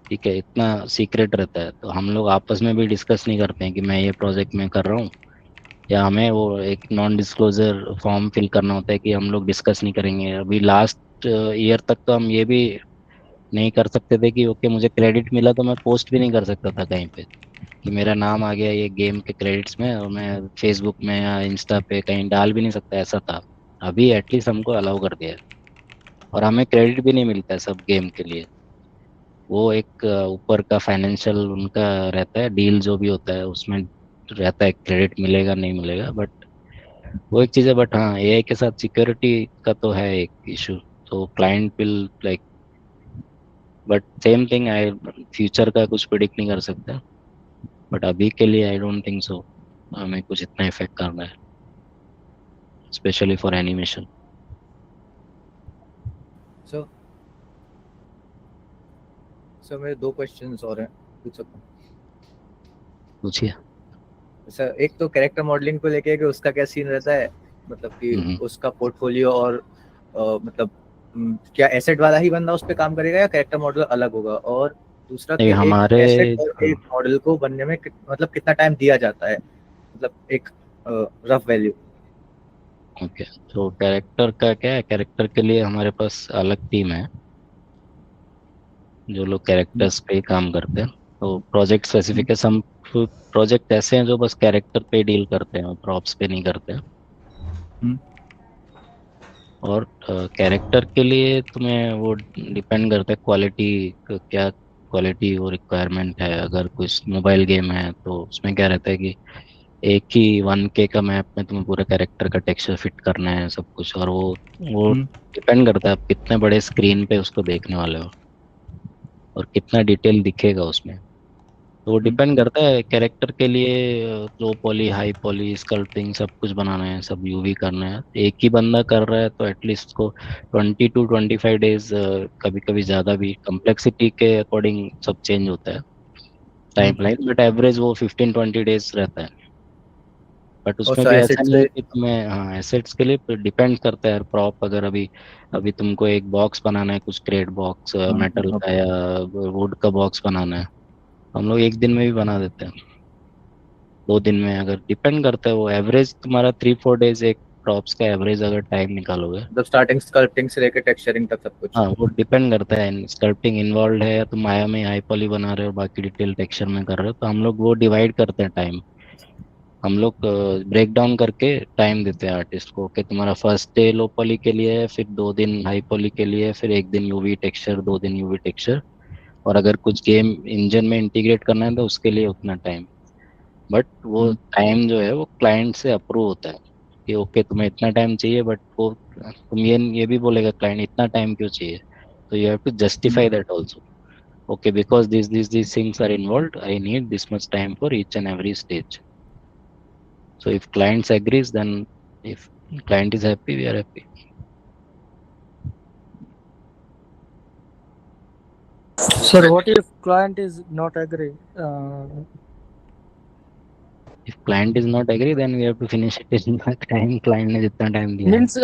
Speaker 2: ठीक है, इतना सीक्रेट रहता है। तो हम लोग आपस में भी डिस्कस नहीं करते हैं कि मैं ये प्रोजेक्ट में कर रहा हूँ, या हमें वो एक नॉन डिस्क्लोजर फॉर्म फिल करना होता है कि हम लोग डिस्कस नहीं करेंगे। अभी लास्ट ईयर तक तो हम ये भी नहीं कर सकते थे कि ओके मुझे क्रेडिट मिला तो मैं पोस्ट भी नहीं कर सकता था कहीं पे कि मेरा नाम आ गया ये गेम के क्रेडिट्स में, और मैं फेसबुक में या इंस्टा पे कहीं डाल भी नहीं सकता, ऐसा था। अभी एटलीस्ट हमको अलाउ कर दिया है, और हमें क्रेडिट भी नहीं मिलता है सब गेम के लिए। वो एक ऊपर का फाइनेंशियल उनका रहता है, डील जो भी होता है उसमें रहता है क्रेडिट मिलेगा नहीं मिलेगा, बट वो एक चीज़ है। बट हाँ, एआई के साथ सिक्योरिटी का तो है एक इशू, तो client will like, but same thing I, future का कुछ प्रिडिक्ट नहीं कर सकते, बट अभी के लिए आई डोंट थिंक सो हमें कुछ इतना इफेक्ट करना है, specially for animation.
Speaker 10: So sir मेरे दो क्वेश्चंस और हैं, पूछ सकता हूँ?
Speaker 2: पूछिए।
Speaker 10: सर एक तो कैरेक्टर मॉडलिंग को लेके कि उसका क्या सीन रहता है, मतलब कि उसका पोर्टफोलियो और मतलब क्या एसेट वाला ही बंदा उस पर काम करेगा या कैरेक्टर मॉडल अलग होगा? और दूसरा कि एक एसेट और एक मॉडल को बनने में मतलब कितना टाइम दिया जाता है, मतलब एक रफ वैल्यू।
Speaker 2: ओके, तो कैरेक्टर का क्या है, कैरेक्टर के लिए हमारे पास अलग टीम है जो लोग कैरेक्टर्स पे काम करते हैं। तो प्रोजेक्ट स्पेसिफिक है, सम प्रोजेक्ट ऐसे हैं जो बस कैरेक्टर पे डील करते हैं, प्रॉप्स पे नहीं करते हैं। और कैरेक्टर के लिए तुम्हें वो डिपेंड करता है क्वालिटी, क्या क्वालिटी वो रिक्वायरमेंट है। अगर कुछ मोबाइल गेम है तो उसमें क्या रहता है कि एक ही 1K का मैप में तुम्हें पूरा कैरेक्टर का टेक्सचर फिट करना है सब कुछ, और वो डिपेंड करता है आप कितने बड़े स्क्रीन पे उसको देखने वाले हो और कितना डिटेल दिखेगा उसमें। तो वो डिपेंड करता है कैरेक्टर के लिए। लो पॉली, हाई पॉली, स्कल्पटिंग सब कुछ बनाना है, सब यूवी करना है। एक ही बंदा कर रहा है तो एटलीस्ट को 20 to 25 डेज, कभी कभी ज़्यादा भी, कम्प्लेक्सिटी के अकॉर्डिंग सब चेंज होता है टाइमलाइन, बट एवरेज वो 15-20 डेज रहता है। बट उसमें भी ऐसा नहीं है कि तुम्हें, हाँ, एसेट्स के लिए डिपेंड करता है प्रॉप। अगर अभी अभी तुमको एक बॉक्स बनाना है, कुछ क्रेट बॉक्स मेटल का या वुड का बॉक्स बनाना है, हम लोग एक दिन में भी बना देते हैं, 2 दिन में। अगर डिपेंड करता है वो एवरेज तुम्हारा 3-4 डेज, एक प्रॉप्स का एवरेज अगर टाइम निकालोगे,
Speaker 10: मतलब स्टार्टिंग स्कल्पटिंग से लेकर टेक्सचरिंग तक सब कुछ।
Speaker 2: हाँ वो डिपेंड करता है। स्कल्पटिंग इन्वॉल्व है या तुम माया में हाई पॉली बना रहे हो, बाकी डिटेल टेक्सचर में कर रहे हो, तो हम लोग वो डिवाइड करते हैं टाइम। हम लोग ब्रेक डाउन करके टाइम देते हैं आर्टिस्ट को कि तुम्हारा फर्स्ट डे लो पॉली के लिए है, फिर 2 दिन हाई पॉली के लिए, फिर एक दिन यूवी टेक्सचर, 2 दिन यूवी टेक्सचर, और अगर कुछ गेम इंजन में इंटीग्रेट करना है तो उसके लिए उतना टाइम। बट वो टाइम जो है वो क्लाइंट से अप्रूव होता है। कि ओके तुम्हें इतना टाइम चाहिए, बट वो तुम ये भी बोलेगा क्लाइंट इतना टाइम क्यों चाहिए, तो you have to justify that also. Okay, because these things are involved, I need this much time for each and every stage. So if clients agrees, then if client is happy, we are happy.
Speaker 7: Sir, what if client is not agree?
Speaker 2: If client is not agree, then we have to finish it in the time client ने जितना time दिया है.
Speaker 7: Means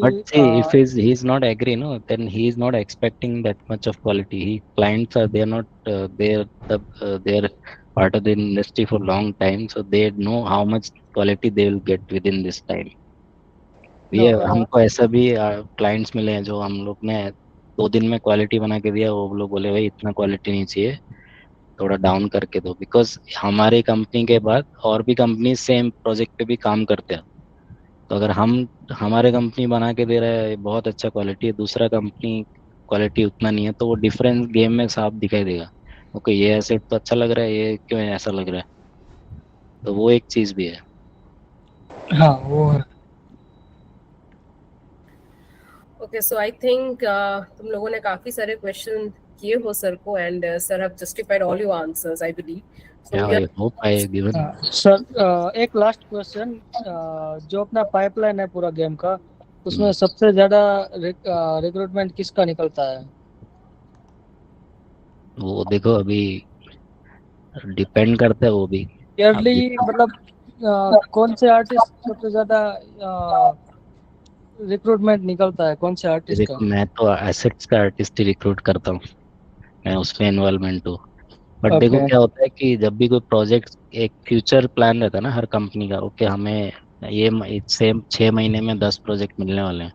Speaker 2: But
Speaker 7: we
Speaker 2: see, if he's not agree, no, then he is not expecting that much of quality. Clients are, they are not they're part of the industry for long time, so they know how much quality they will get within this time.
Speaker 7: no.
Speaker 2: हमको ऐसा भी clients मिले हैं जो हम लोग ने 2 दिन में क्वालिटी बना के दिया, वो लोग बोले भाई इतना क्वालिटी नहीं चाहिए, थोड़ा डाउन करके दो. बिकॉज हमारे कंपनी के बाद और भी कंपनी सेम प्रोजेक्ट पे भी काम करते हैं, तो अगर हमारे कंपनी बना के दे रहा है बहुत अच्छा क्वालिटी है, दूसरा कंपनी क्वालिटी उतना नहीं है, तो वो डिफरेंस गेम में साफ दिखाई देगा. ओके, ये एसेट तो अच्छा लग रहा है, ये क्यों ऐसा लग रहा है, तो वो एक चीज भी है.
Speaker 7: हाँ वो है.
Speaker 8: ओके, सो आई थिंक तुम लोगों ने काफी सारे क्वेश्चन किए हो सर को, and sir have justified all your answers I believe.
Speaker 2: Yeah, I hope I have given.
Speaker 7: Sir एक लास्ट क्वेश्चन, जो अपना पाइपलाइन है पूरा गेम का, उसमें सबसे ज्यादा रिक्रूटमेंट किसका निकलता है?
Speaker 2: वो देखो अभी डिपेंड करता है वो भी.
Speaker 7: ईयरली मतलब कौन से आर्टिस्ट सबसे ज्यादा रिक्रूटमेंट निकलता है, कौन से आर्टिस्ट का?
Speaker 2: मैं तो एसेट्स का आर्टिस्ट ही रिक्रूट करता हूँ, मैं उसमें इन्वॉल्वमेंट हूँ. बट देखो क्या होता है कि जब भी कोई प्रोजेक्ट, एक फ्यूचर प्लान रहता है ना हर कंपनी का, ओके हमें ये सेम 6 महीने में 10 प्रोजेक्ट मिलने वाले हैं.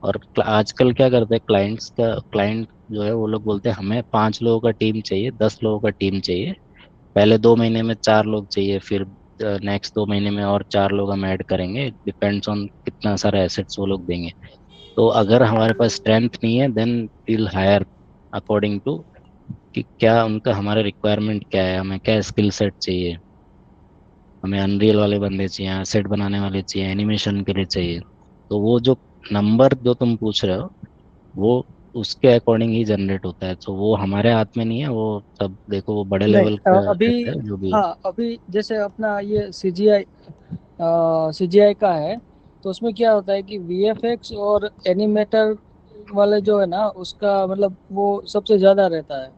Speaker 2: और आजकल क्या करते हैं क्लाइंट जो है वो लोग बोलते हैं हमें 5 लोगों का टीम चाहिए, 10 लोगों का टीम चाहिए, पहले 2 महीने में 4 लोग चाहिए, फिर नेक्स्ट 2 महीने में और 4 लोग हम ऐड करेंगे, डिपेंड्स ऑन कितना सारा एसेट्स वो लोग देंगे. तो अगर हमारे पास स्ट्रेंथ नहीं है, then will hire according to कि क्या उनका हमारा रिक्वायरमेंट क्या है, हमें क्या स्किल सेट चाहिए, हमें अनरियल वाले बंदे चाहिए, सेट बनाने वाले चाहिए, एनिमेशन के लिए चाहिए. तो वो जो नंबर जो तुम पूछ रहे हो, वो उसके अकॉर्डिंग ही जनरेट होता है. तो वो हमारे हाथ में नहीं है, वो सब देखो वो बड़े लेवल का
Speaker 7: अभी
Speaker 2: रहता है जो भी.
Speaker 7: हाँ, अभी जैसे अपना ये सीजीआई का है, तो उसमें क्या होता है कि वीएफएक्स और एनिमेटर वाले जो है ना, उसका मतलब वो सबसे ज्यादा रहता है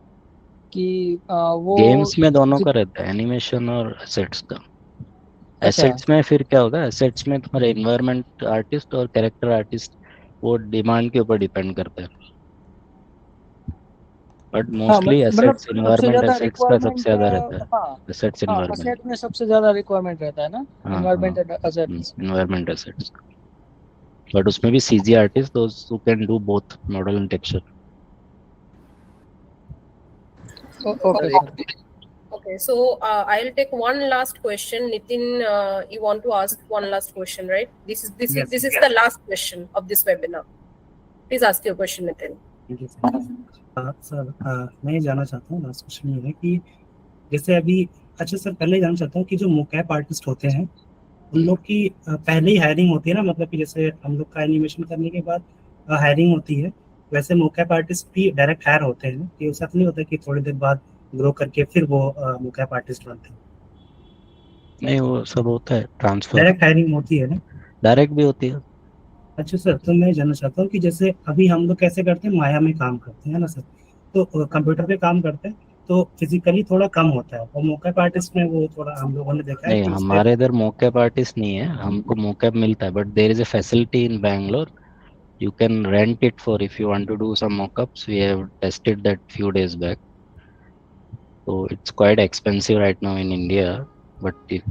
Speaker 7: कि वो
Speaker 2: गेम्स में दोनों का रहता है, एनिमेशन और एसेट्स का.
Speaker 7: अच्छा.
Speaker 2: एसेट्स में फिर क्या होगा, एसेट्स में तुम्हारे इन्वायरमेंट आर्टिस्ट और कैरेक्टर आर्टिस्ट वो डिमांड के ऊपर डिपेंड करता है. बट मोस्टली
Speaker 7: मतलब
Speaker 2: एसेट्स
Speaker 7: सबसे
Speaker 2: इन्वायरमेंट
Speaker 7: ज्यादा
Speaker 2: एसेट्स का सबसे
Speaker 7: रिक्वायरमेंट,
Speaker 2: ज्यादा रहता है.
Speaker 7: हाँ
Speaker 2: एसेट्स
Speaker 7: हाँ,
Speaker 2: इन्वायरमेंट.
Speaker 7: असेट में सबसे ज्यादा रिक्वायरमेंट रहता है ना,
Speaker 2: हाँ
Speaker 7: environment and assets.
Speaker 2: Environment assets. But उसमें भी CG artist those who can do both model and texture.
Speaker 7: Okay sir.
Speaker 8: Okay, so I'll take one last question. Nitin, you want to ask one last question, right? This is the last question of this webinar. Please ask your question, Nitin.
Speaker 12: Sir मैं ये जानना चाहता हूँ, last question ये है कि जैसे अभी, अच्छा सर पहले जानना चाहता हूँ कि जो मोकैप आर्टिस्ट होते हैं उन लोग की पहले ही हायरिंग होती है ना, मतलब कि जैसे हम लोग का एनिमेशन करने के बाद हायरिंग होती है, वैसे मोकैप आर्टिस्ट भी डायरेक्ट हायर होते हैं कि ऐसा नहीं होता कि थोड़ी देर बाद ग्रो करके फिर वो मोकैप आर्टिस्ट बनते हैं?
Speaker 2: नहीं, वो सब होता है ट्रांसफर.
Speaker 12: डायरेक्ट हायरिंग होती है ना?
Speaker 2: डायरेक्ट भी होती है.
Speaker 12: अच्छा सर, तो मैं जानना चाहता हूँ कि जैसे अभी हम लोग कैसे करते हैं, माया में काम करते हैं ना सर, तो कंप्यूटर पे काम करते हैं तो फिजिकली थोड़ा कम होता है, और मोकैप आर्टिस्ट में वो थोड़ा हम लोगों ने देखा है
Speaker 2: नहीं,
Speaker 12: कि
Speaker 2: हमारे इधर मोकैप आर्टिस्ट नहीं है, हमको मोकैप मिलता है, but there is a facility in Bangalore. You can rent it for if you want to do some mockups. We have tested that few days back. So it's quite expensive right now in India, but if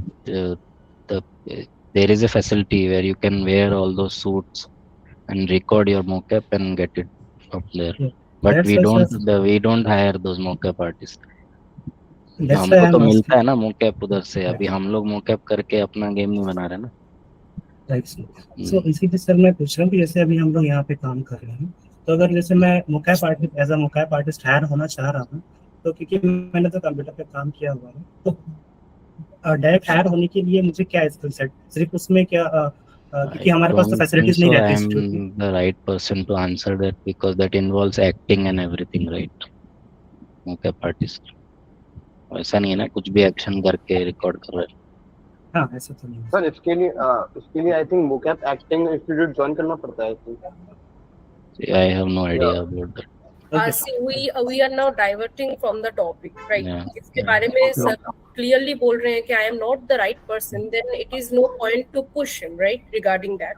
Speaker 2: there is a facility where you can wear all those suits and record your mockup and get it up there. But we don't hire those mockup artists. हमको तो मिलता है ना mockup उधर से, अभी हम लोग mockup करके अपना गेम नहीं बना रहे ना.
Speaker 12: राइट सो इसीलिए सर मैं पूछ रहा हूँ कि जैसे अभी हम लोग यहाँ पे काम कर रहे हैं, तो अगर जैसे मैं mocap artist as a mocap artist hire होना चाह रहा हूँ, तो क्योंकि मैंने तो कंप्यूटर पे काम किया हुआ है, तो डायरेक्ट हायर होने के लिए मुझे क्या स्किल सेट, सिर्फ उसमें क्या क्योंकि
Speaker 2: I
Speaker 12: हमारे पास तो
Speaker 2: don't think
Speaker 12: फैसिलिटीज नहीं
Speaker 2: so.
Speaker 12: रहती इंस्टीट्यूट में।
Speaker 2: I'm the right person to answer that because that involves acting and everything, right? mocap artist ऐसा नहीं है ना कुछ भी एक्शन करके रिकॉर्ड कर रहे हैं।
Speaker 12: हाँ ऐसा तो नहीं है।
Speaker 14: सर इसके लिए I think mocap acting institute join करना पड़ता है।
Speaker 2: I have no idea about that.
Speaker 8: See, we are now diverting from the topic, right?
Speaker 2: Yeah.
Speaker 8: इसके बारे में सर clearly बोल रहे हैं कि I am not the right person, then it is no point to push him, right? Regarding that,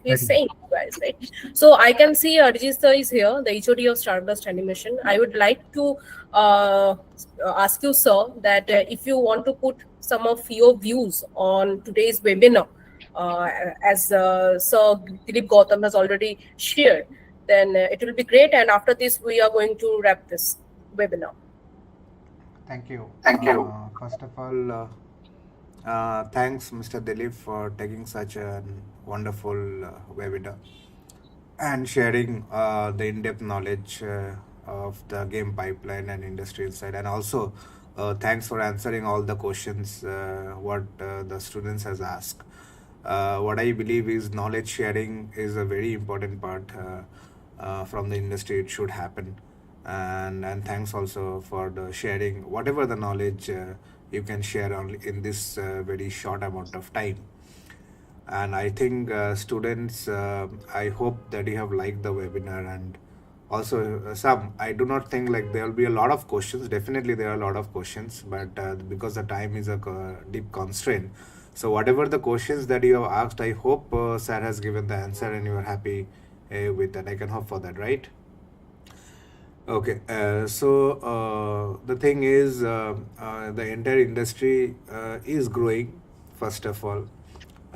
Speaker 8: he's saying, guys, right? So I can see Arjit sir is here, the HOD of STARBLAST Animation. I would like to ask you, sir, that if you want to put some of your views on today's webinar, as Sir Dileep Gautam has already shared, then it will be great. And after this, we are going to wrap this webinar.
Speaker 4: Thank you. First of all, thanks, Mr. Dileep, for taking such a wonderful webinar and sharing the in-depth knowledge of the game pipeline and industry insight. And also, thanks for answering all the questions what the students has asked. What I believe is knowledge sharing is a very important part from the industry. It should happen. And thanks also for the sharing whatever the knowledge you can share only in this very short amount of time. And I think students, I hope that you have liked the webinar. And also I do not think like there will be a lot of questions. Definitely there are a lot of questions, but because the time is a deep constraint, so whatever the questions that you have asked, I hope sir has given the answer and you are happy with that. I can hope for that, right? Okay, so the thing is the entire industry is growing, first of all.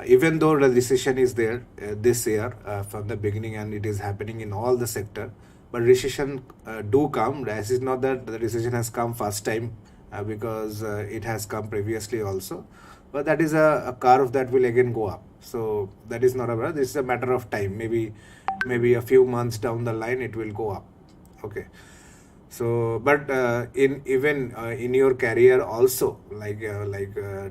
Speaker 4: Even though the recession is there this year from the beginning, and it is happening in all the sector, but recession do come. This is not that the recession has come first time because it has come previously also, but that is a curve that will again go up. So that is not a matter. This is a matter of time. Maybe a few months down the line it will go up. Okay. So, but in your career also, like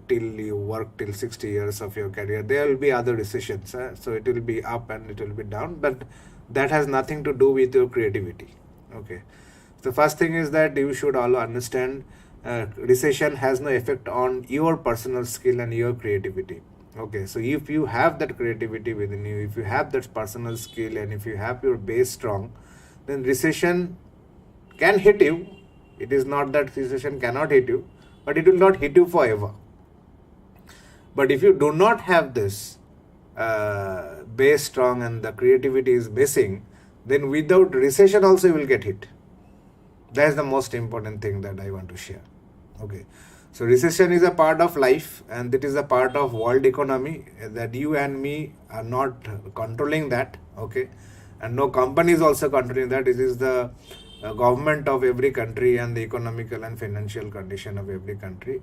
Speaker 4: till you work till 60 years of your career, there will be other recessions. So it will be up and it will be down, but that has nothing to do with your creativity. Okay. The first thing is that you should all understand recession has no effect on your personal skill and your creativity. Okay. So if you have that creativity within you, if you have that personal skill, and if you have your base strong, then recession can hit you. It is not that recession cannot hit you, but it will not hit you forever. But if you do not have this base strong and the creativity is missing, then without recession also you will get hit. That is the most important thing that I want to share. Okay. So recession is a part of life, and it is a part of world economy that you and me are not controlling that. Okay. And no company is also controlling that. It is the government of every country and the economical and financial condition of every country.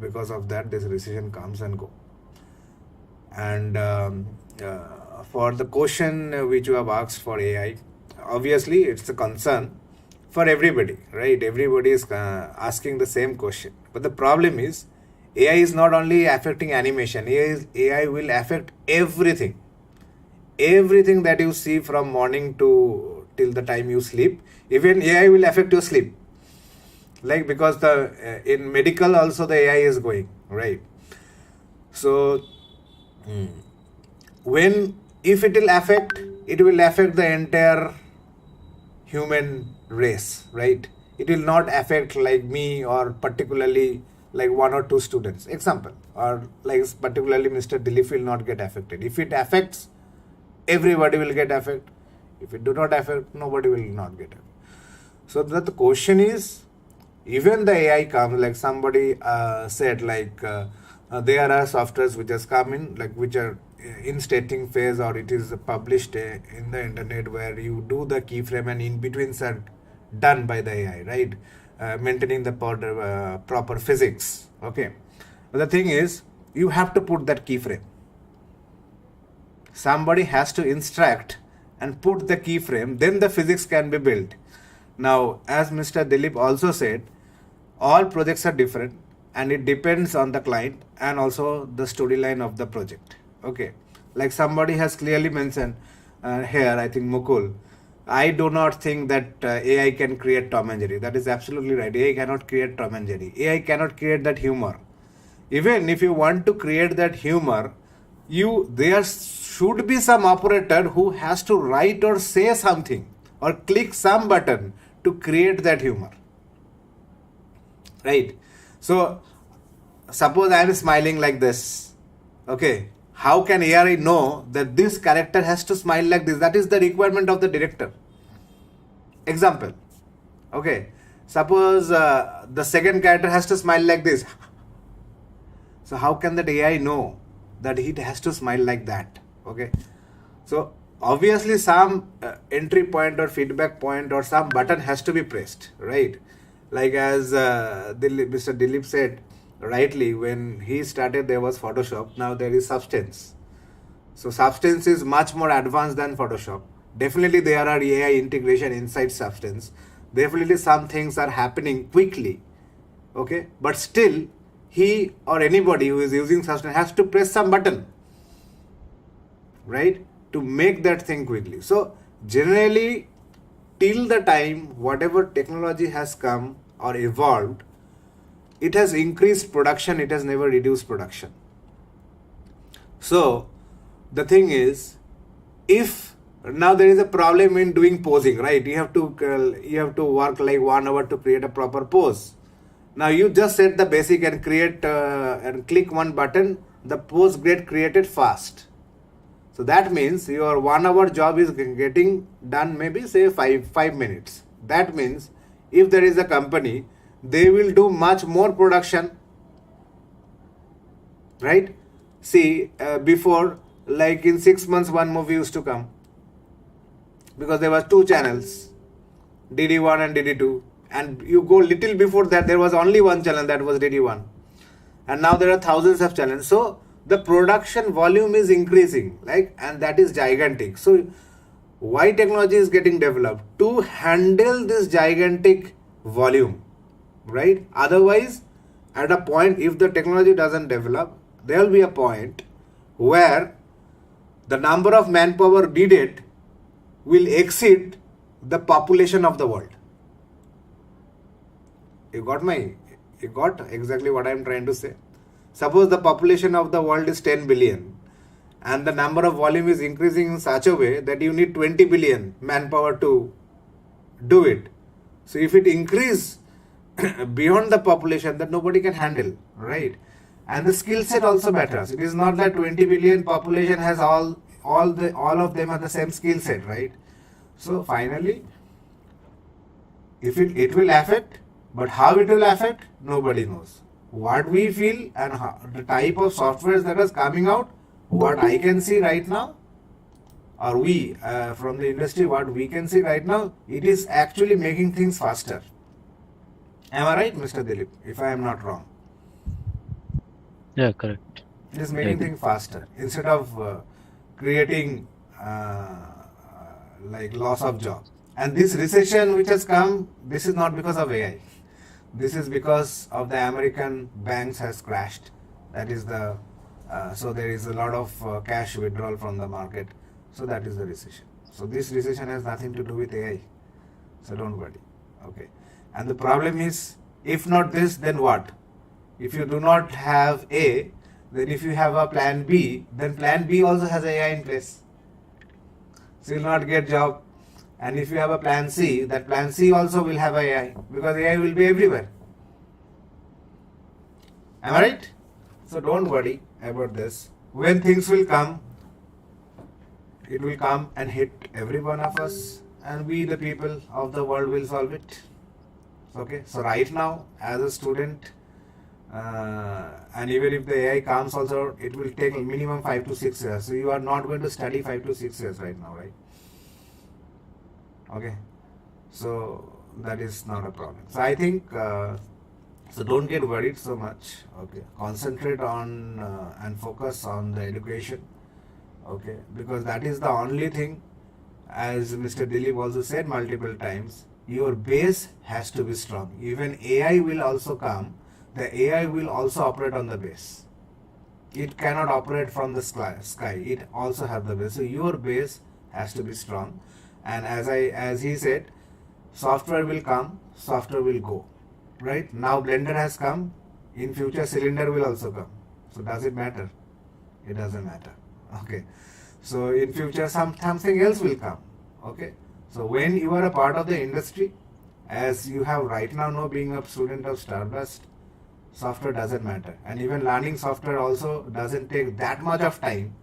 Speaker 4: Because of that, this recession comes and go. And for the question which you have asked for AI, obviously it's a concern for everybody, right? Everybody is asking the same question. But the problem is, AI is not only affecting animation. AI will affect everything. Everything that you see from morning to till the time you sleep, even AI will affect your sleep. Like, because in medical also the AI is going, right? So if it will affect the entire human race, right? It will not affect like me, or particularly like one or two students, example, or like particularly Mr. Dileep will not get affected. If it affects, everybody will get affected. If it do not affect, nobody will not get affected. So that the question is, even the AI comes, like somebody said, like there are softwares which has come in, like which are in staging phase, or it is published in the internet, where you do the keyframe and in betweens are done by the AI, right? Maintaining the proper physics. Okay. But the thing is, you have to put that keyframe. Somebody has to instruct and put the keyframe, then the physics can be built. Now, as Mr. Dileep also said, all projects are different and it depends on the client and also the storyline of the project. Okay, like somebody has clearly mentioned here, I think Mukul, I do not think that AI can create Tom and Jerry. That is absolutely right. AI cannot create Tom and Jerry. AI cannot create that humor. Even if you want to create that humor, there should be some operator who has to write or say something or click some button to create that humor. Right? So suppose I am smiling like this. Okay, how can AI know that this character has to smile like this? That is the requirement of the director. Example. Okay, suppose the second character has to smile like this. So how can that AI know that it has to smile like that? Okay, so obviously some entry point or feedback point or some button has to be pressed, right? Like as Mr. Dileep said rightly, when he started there was Photoshop, now there is Substance. So Substance is much more advanced than Photoshop. Definitely there are AI integration inside Substance. Definitely some things are happening quickly. Okay, but still he or anybody who is using Substance has to press some button, right, to make that thing quickly. So generally till the time whatever technology has come or evolved, it has increased production, it has never reduced production. So the thing is, if now there is a problem in doing posing, right? You have to work like 1 hour to create a proper pose. Now you just set the basic and create and click one button, the pose get created fast. So that means your 1 hour job is getting done maybe say 5 minutes. That means if there is a company, they will do much more production, right? See, before, like in 6 months one movie used to come, because there was 2 channels, DD1 and DD2, and you go little before that there was only 1 channel, that was DD1, and now there are thousands of channels. So the production volume is increasing, like, and that is gigantic. So why technology is getting developed? To handle this gigantic volume, right? Otherwise, at a point, if the technology doesn't develop, there will be a point where the number of manpower needed will exceed the population of the world. You got exactly what I am trying to say. Suppose the population of the world is 10 billion and the number of volume is increasing in such a way that you need 20 billion manpower to do it. So if it increase beyond the population, that nobody can handle, right? And the skill set also matters. It is not that 20 billion population has all of them are the same skill set, right? So finally, if it will affect, but how it will affect, nobody knows. What we feel and the type of software that is coming out, what I can see right now, or we from the industry, what we can see right now, it is actually making things faster. Am I right, Mr. Dileep? If I am not wrong.
Speaker 2: Yeah, correct.
Speaker 4: It is making things faster instead of creating like loss of job. And this recession which has come, this is not because of AI. This is because of the American banks has crashed. That is the so there is a lot of cash withdrawal from the market. So that is the recession. So this recession has nothing to do with AI. So don't worry. Okay. And the problem is, if not this, then what? If you do not have A, then if you have a plan B, then plan B also has AI in place. So you will not get job. And if you have a plan C, that plan C also will have AI, because AI will be everywhere. Am I right? So don't worry about this. When things will come, it will come and hit every one of us, and we the people of the world will solve it. Okay, so right now as a student, and even if the AI comes also, it will take minimum 5 to 6 years. So you are not going to study 5 to 6 years right now, right? Okay, so that is not a problem. So I think, so don't get worried so much. Okay, concentrate on and focus on the education. Okay, because that is the only thing, as Mr. Dileep also said multiple times, your base has to be strong. Even AI will also come, the AI will also operate on the base. It cannot operate from the sky. It also have the base. So your base has to be strong. And as he said, software will come, software will go. Right? Now Blender has come, in future Cylinder will also come. So does it matter? It doesn't matter. Okay. So in future something else will come. Okay. So when you are a part of the industry, as you have right now being a student of STARBLAST, software doesn't matter. And even learning software also doesn't take that much of time,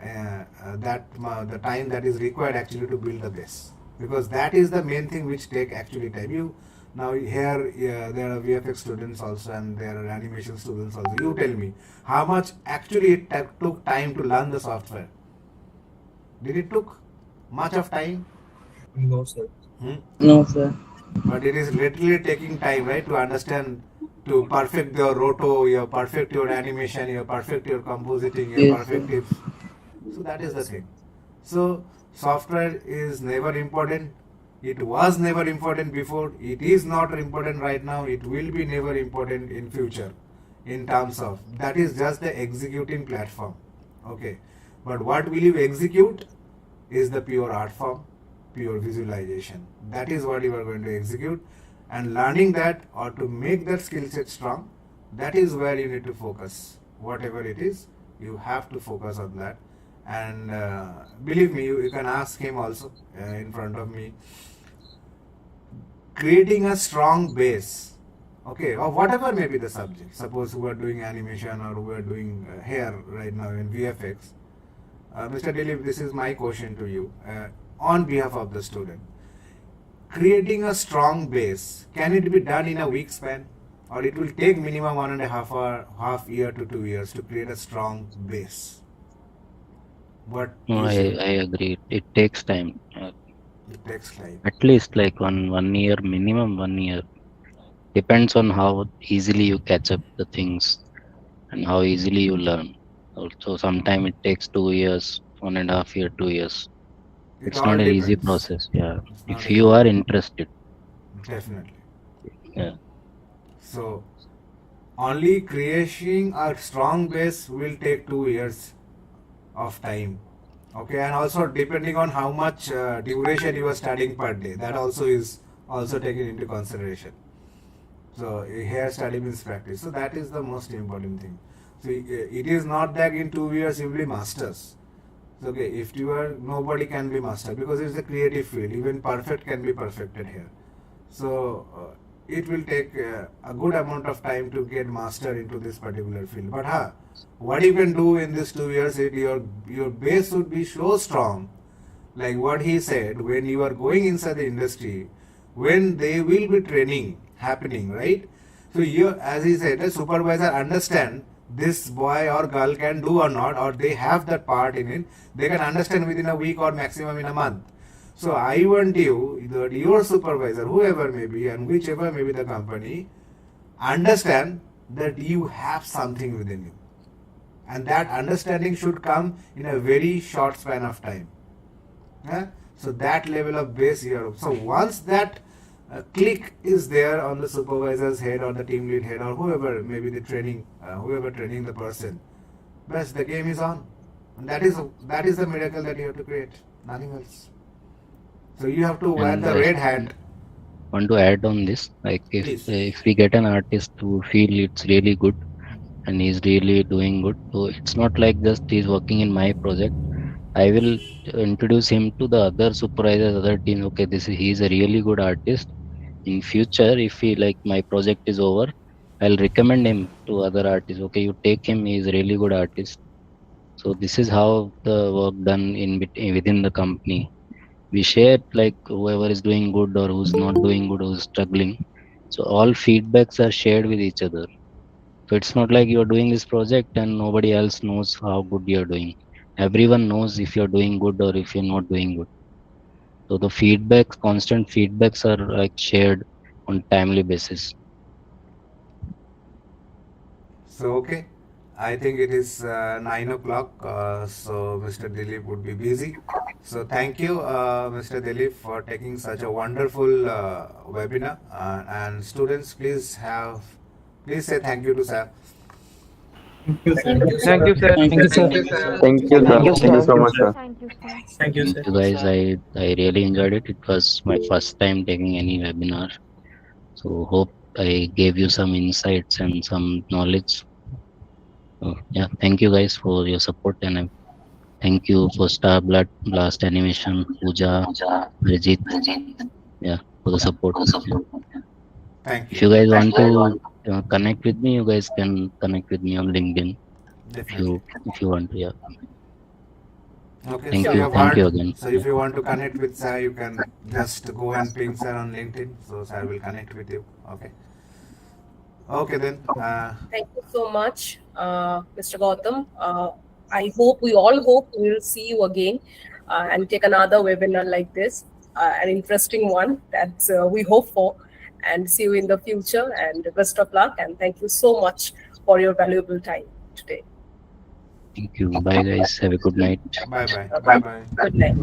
Speaker 4: the time that is required actually to build the base. Because that is the main thing which take actually time. Now here there are VFX students also and there are animation students also. You tell me, how much actually it took time to learn the software? Did it took much of time?
Speaker 12: No, sir.
Speaker 15: No, sir.
Speaker 4: But it is literally taking time, right, to understand, to perfect your roto, you perfect your animation, you perfect your compositing, you
Speaker 15: Yes,
Speaker 4: perfect it. So that is the thing. So software is never important. It was never important before. It is not important right now. It will be never important in future. In terms of that is just the executing platform. Okay, but what will you execute is the pure art form, pure visualization. That is what you are going to execute, and learning that or to make that skill set strong, that is where you need to focus. Whatever it is, you have to focus on that. And believe me, you can ask him also in front of me. Creating a strong base, okay, or whatever may be the subject. Suppose we are doing animation or we are doing hair right now in VFX. Mr. Dileep, this is my question to you on behalf of the student. Creating a strong base, can it be done in a week span, or it will take minimum 1.5 year to 2 years to create a strong base? What
Speaker 2: No, I agree. It takes time.
Speaker 4: It takes time.
Speaker 2: At least like one year, minimum 1 year. Depends on how easily you catch up the things and how easily you learn. Also, sometimes it takes 2 years, 1.5 year, 2 years. It's not an easy process. Yeah, if you are interested.
Speaker 4: Definitely.
Speaker 2: Yeah.
Speaker 4: So only creating a strong base will take 2 years of time. Okay, and also depending on how much duration you are studying per day, that also is also taken into consideration. So here study means practice. So that is the most important thing. So it is not that in 2 years you will be masters. So, okay, if you are, nobody can be master because it's a creative field. Even perfect can be perfected here. So it will take a good amount of time to get master into this particular field. But what you can do in this 2 years, your base would be so strong, like what he said, when you are going inside the industry, when they will be training happening, right? So you, as he said, the supervisor understand this boy or girl can do or not, or they have that part in it, they can understand within a week or maximum in a month. So I want you, that your supervisor, whoever may be and whichever may be the company, understand that you have something within you. And that understanding should come in a very short span of time. So that level of base here. So once that click is there on the supervisor's head or the team lead head or whoever may be the training, whoever training the person, best the game is on. And that is the miracle that you have to create, nothing else. So you have to wear the red hat.
Speaker 2: Want to add on this, like if we get an artist who feel it's really good and he's really doing good, so it's not like just he's working in my project. I will introduce him to the other supervisors, other teams. Okay, he's a really good artist. In future, if he like my project is over, I'll recommend him to other artists. Okay, you take him; he's a really good artist. So this is how the work done within the company. We share like whoever is doing good or who's not doing good, who's struggling. So all feedbacks are shared with each other. So it's not like you're doing this project and nobody else knows how good you're doing. Everyone knows if you're doing good or if you're not doing good. So the feedbacks, constant feedbacks are like shared on timely basis.
Speaker 4: So okay, I think it is 9 o'clock. So Mr. Dileep would be busy. So thank you, Mr. Dileep, for taking such a wonderful webinar. And students, Please say thank you to sir.
Speaker 3: Thank you, sir.
Speaker 5: Thank you, sir.
Speaker 3: Thank you, sir.
Speaker 14: Thank you, sir. Thank you so much, sir.
Speaker 15: Thank you, sir.
Speaker 3: Thank you,
Speaker 2: Thank
Speaker 3: sir.
Speaker 2: you guys. I really enjoyed it. It was my first time taking any webinar. So hope I gave you some insights and some knowledge. So, yeah, thank you guys for your support, and thank you for STARBLAST Animation, Pooja, Brijit, yeah, for the support.
Speaker 4: Thank
Speaker 2: If
Speaker 4: you.
Speaker 2: you guys want to connect with me, you guys can connect with me on LinkedIn.
Speaker 4: Definitely.
Speaker 2: If you want to, yeah.
Speaker 4: Okay,
Speaker 2: Thank
Speaker 4: so
Speaker 2: you.
Speaker 4: you've
Speaker 2: Thank you
Speaker 4: heard.
Speaker 2: again.
Speaker 4: So if you want to connect with sir, you can just go and ping sir on LinkedIn. So sir will connect with you. Okay. Okay then.
Speaker 8: Thank you so much, Mr. Gautam. I hope, we all hope, we will see you again and take another webinar like this, an interesting one that we hope for, and see you in the future. And best of luck, and thank you so much for your valuable time today.
Speaker 2: Thank you. Bye, guys. Have a good night.
Speaker 4: Bye bye. Bye bye.
Speaker 8: Good night.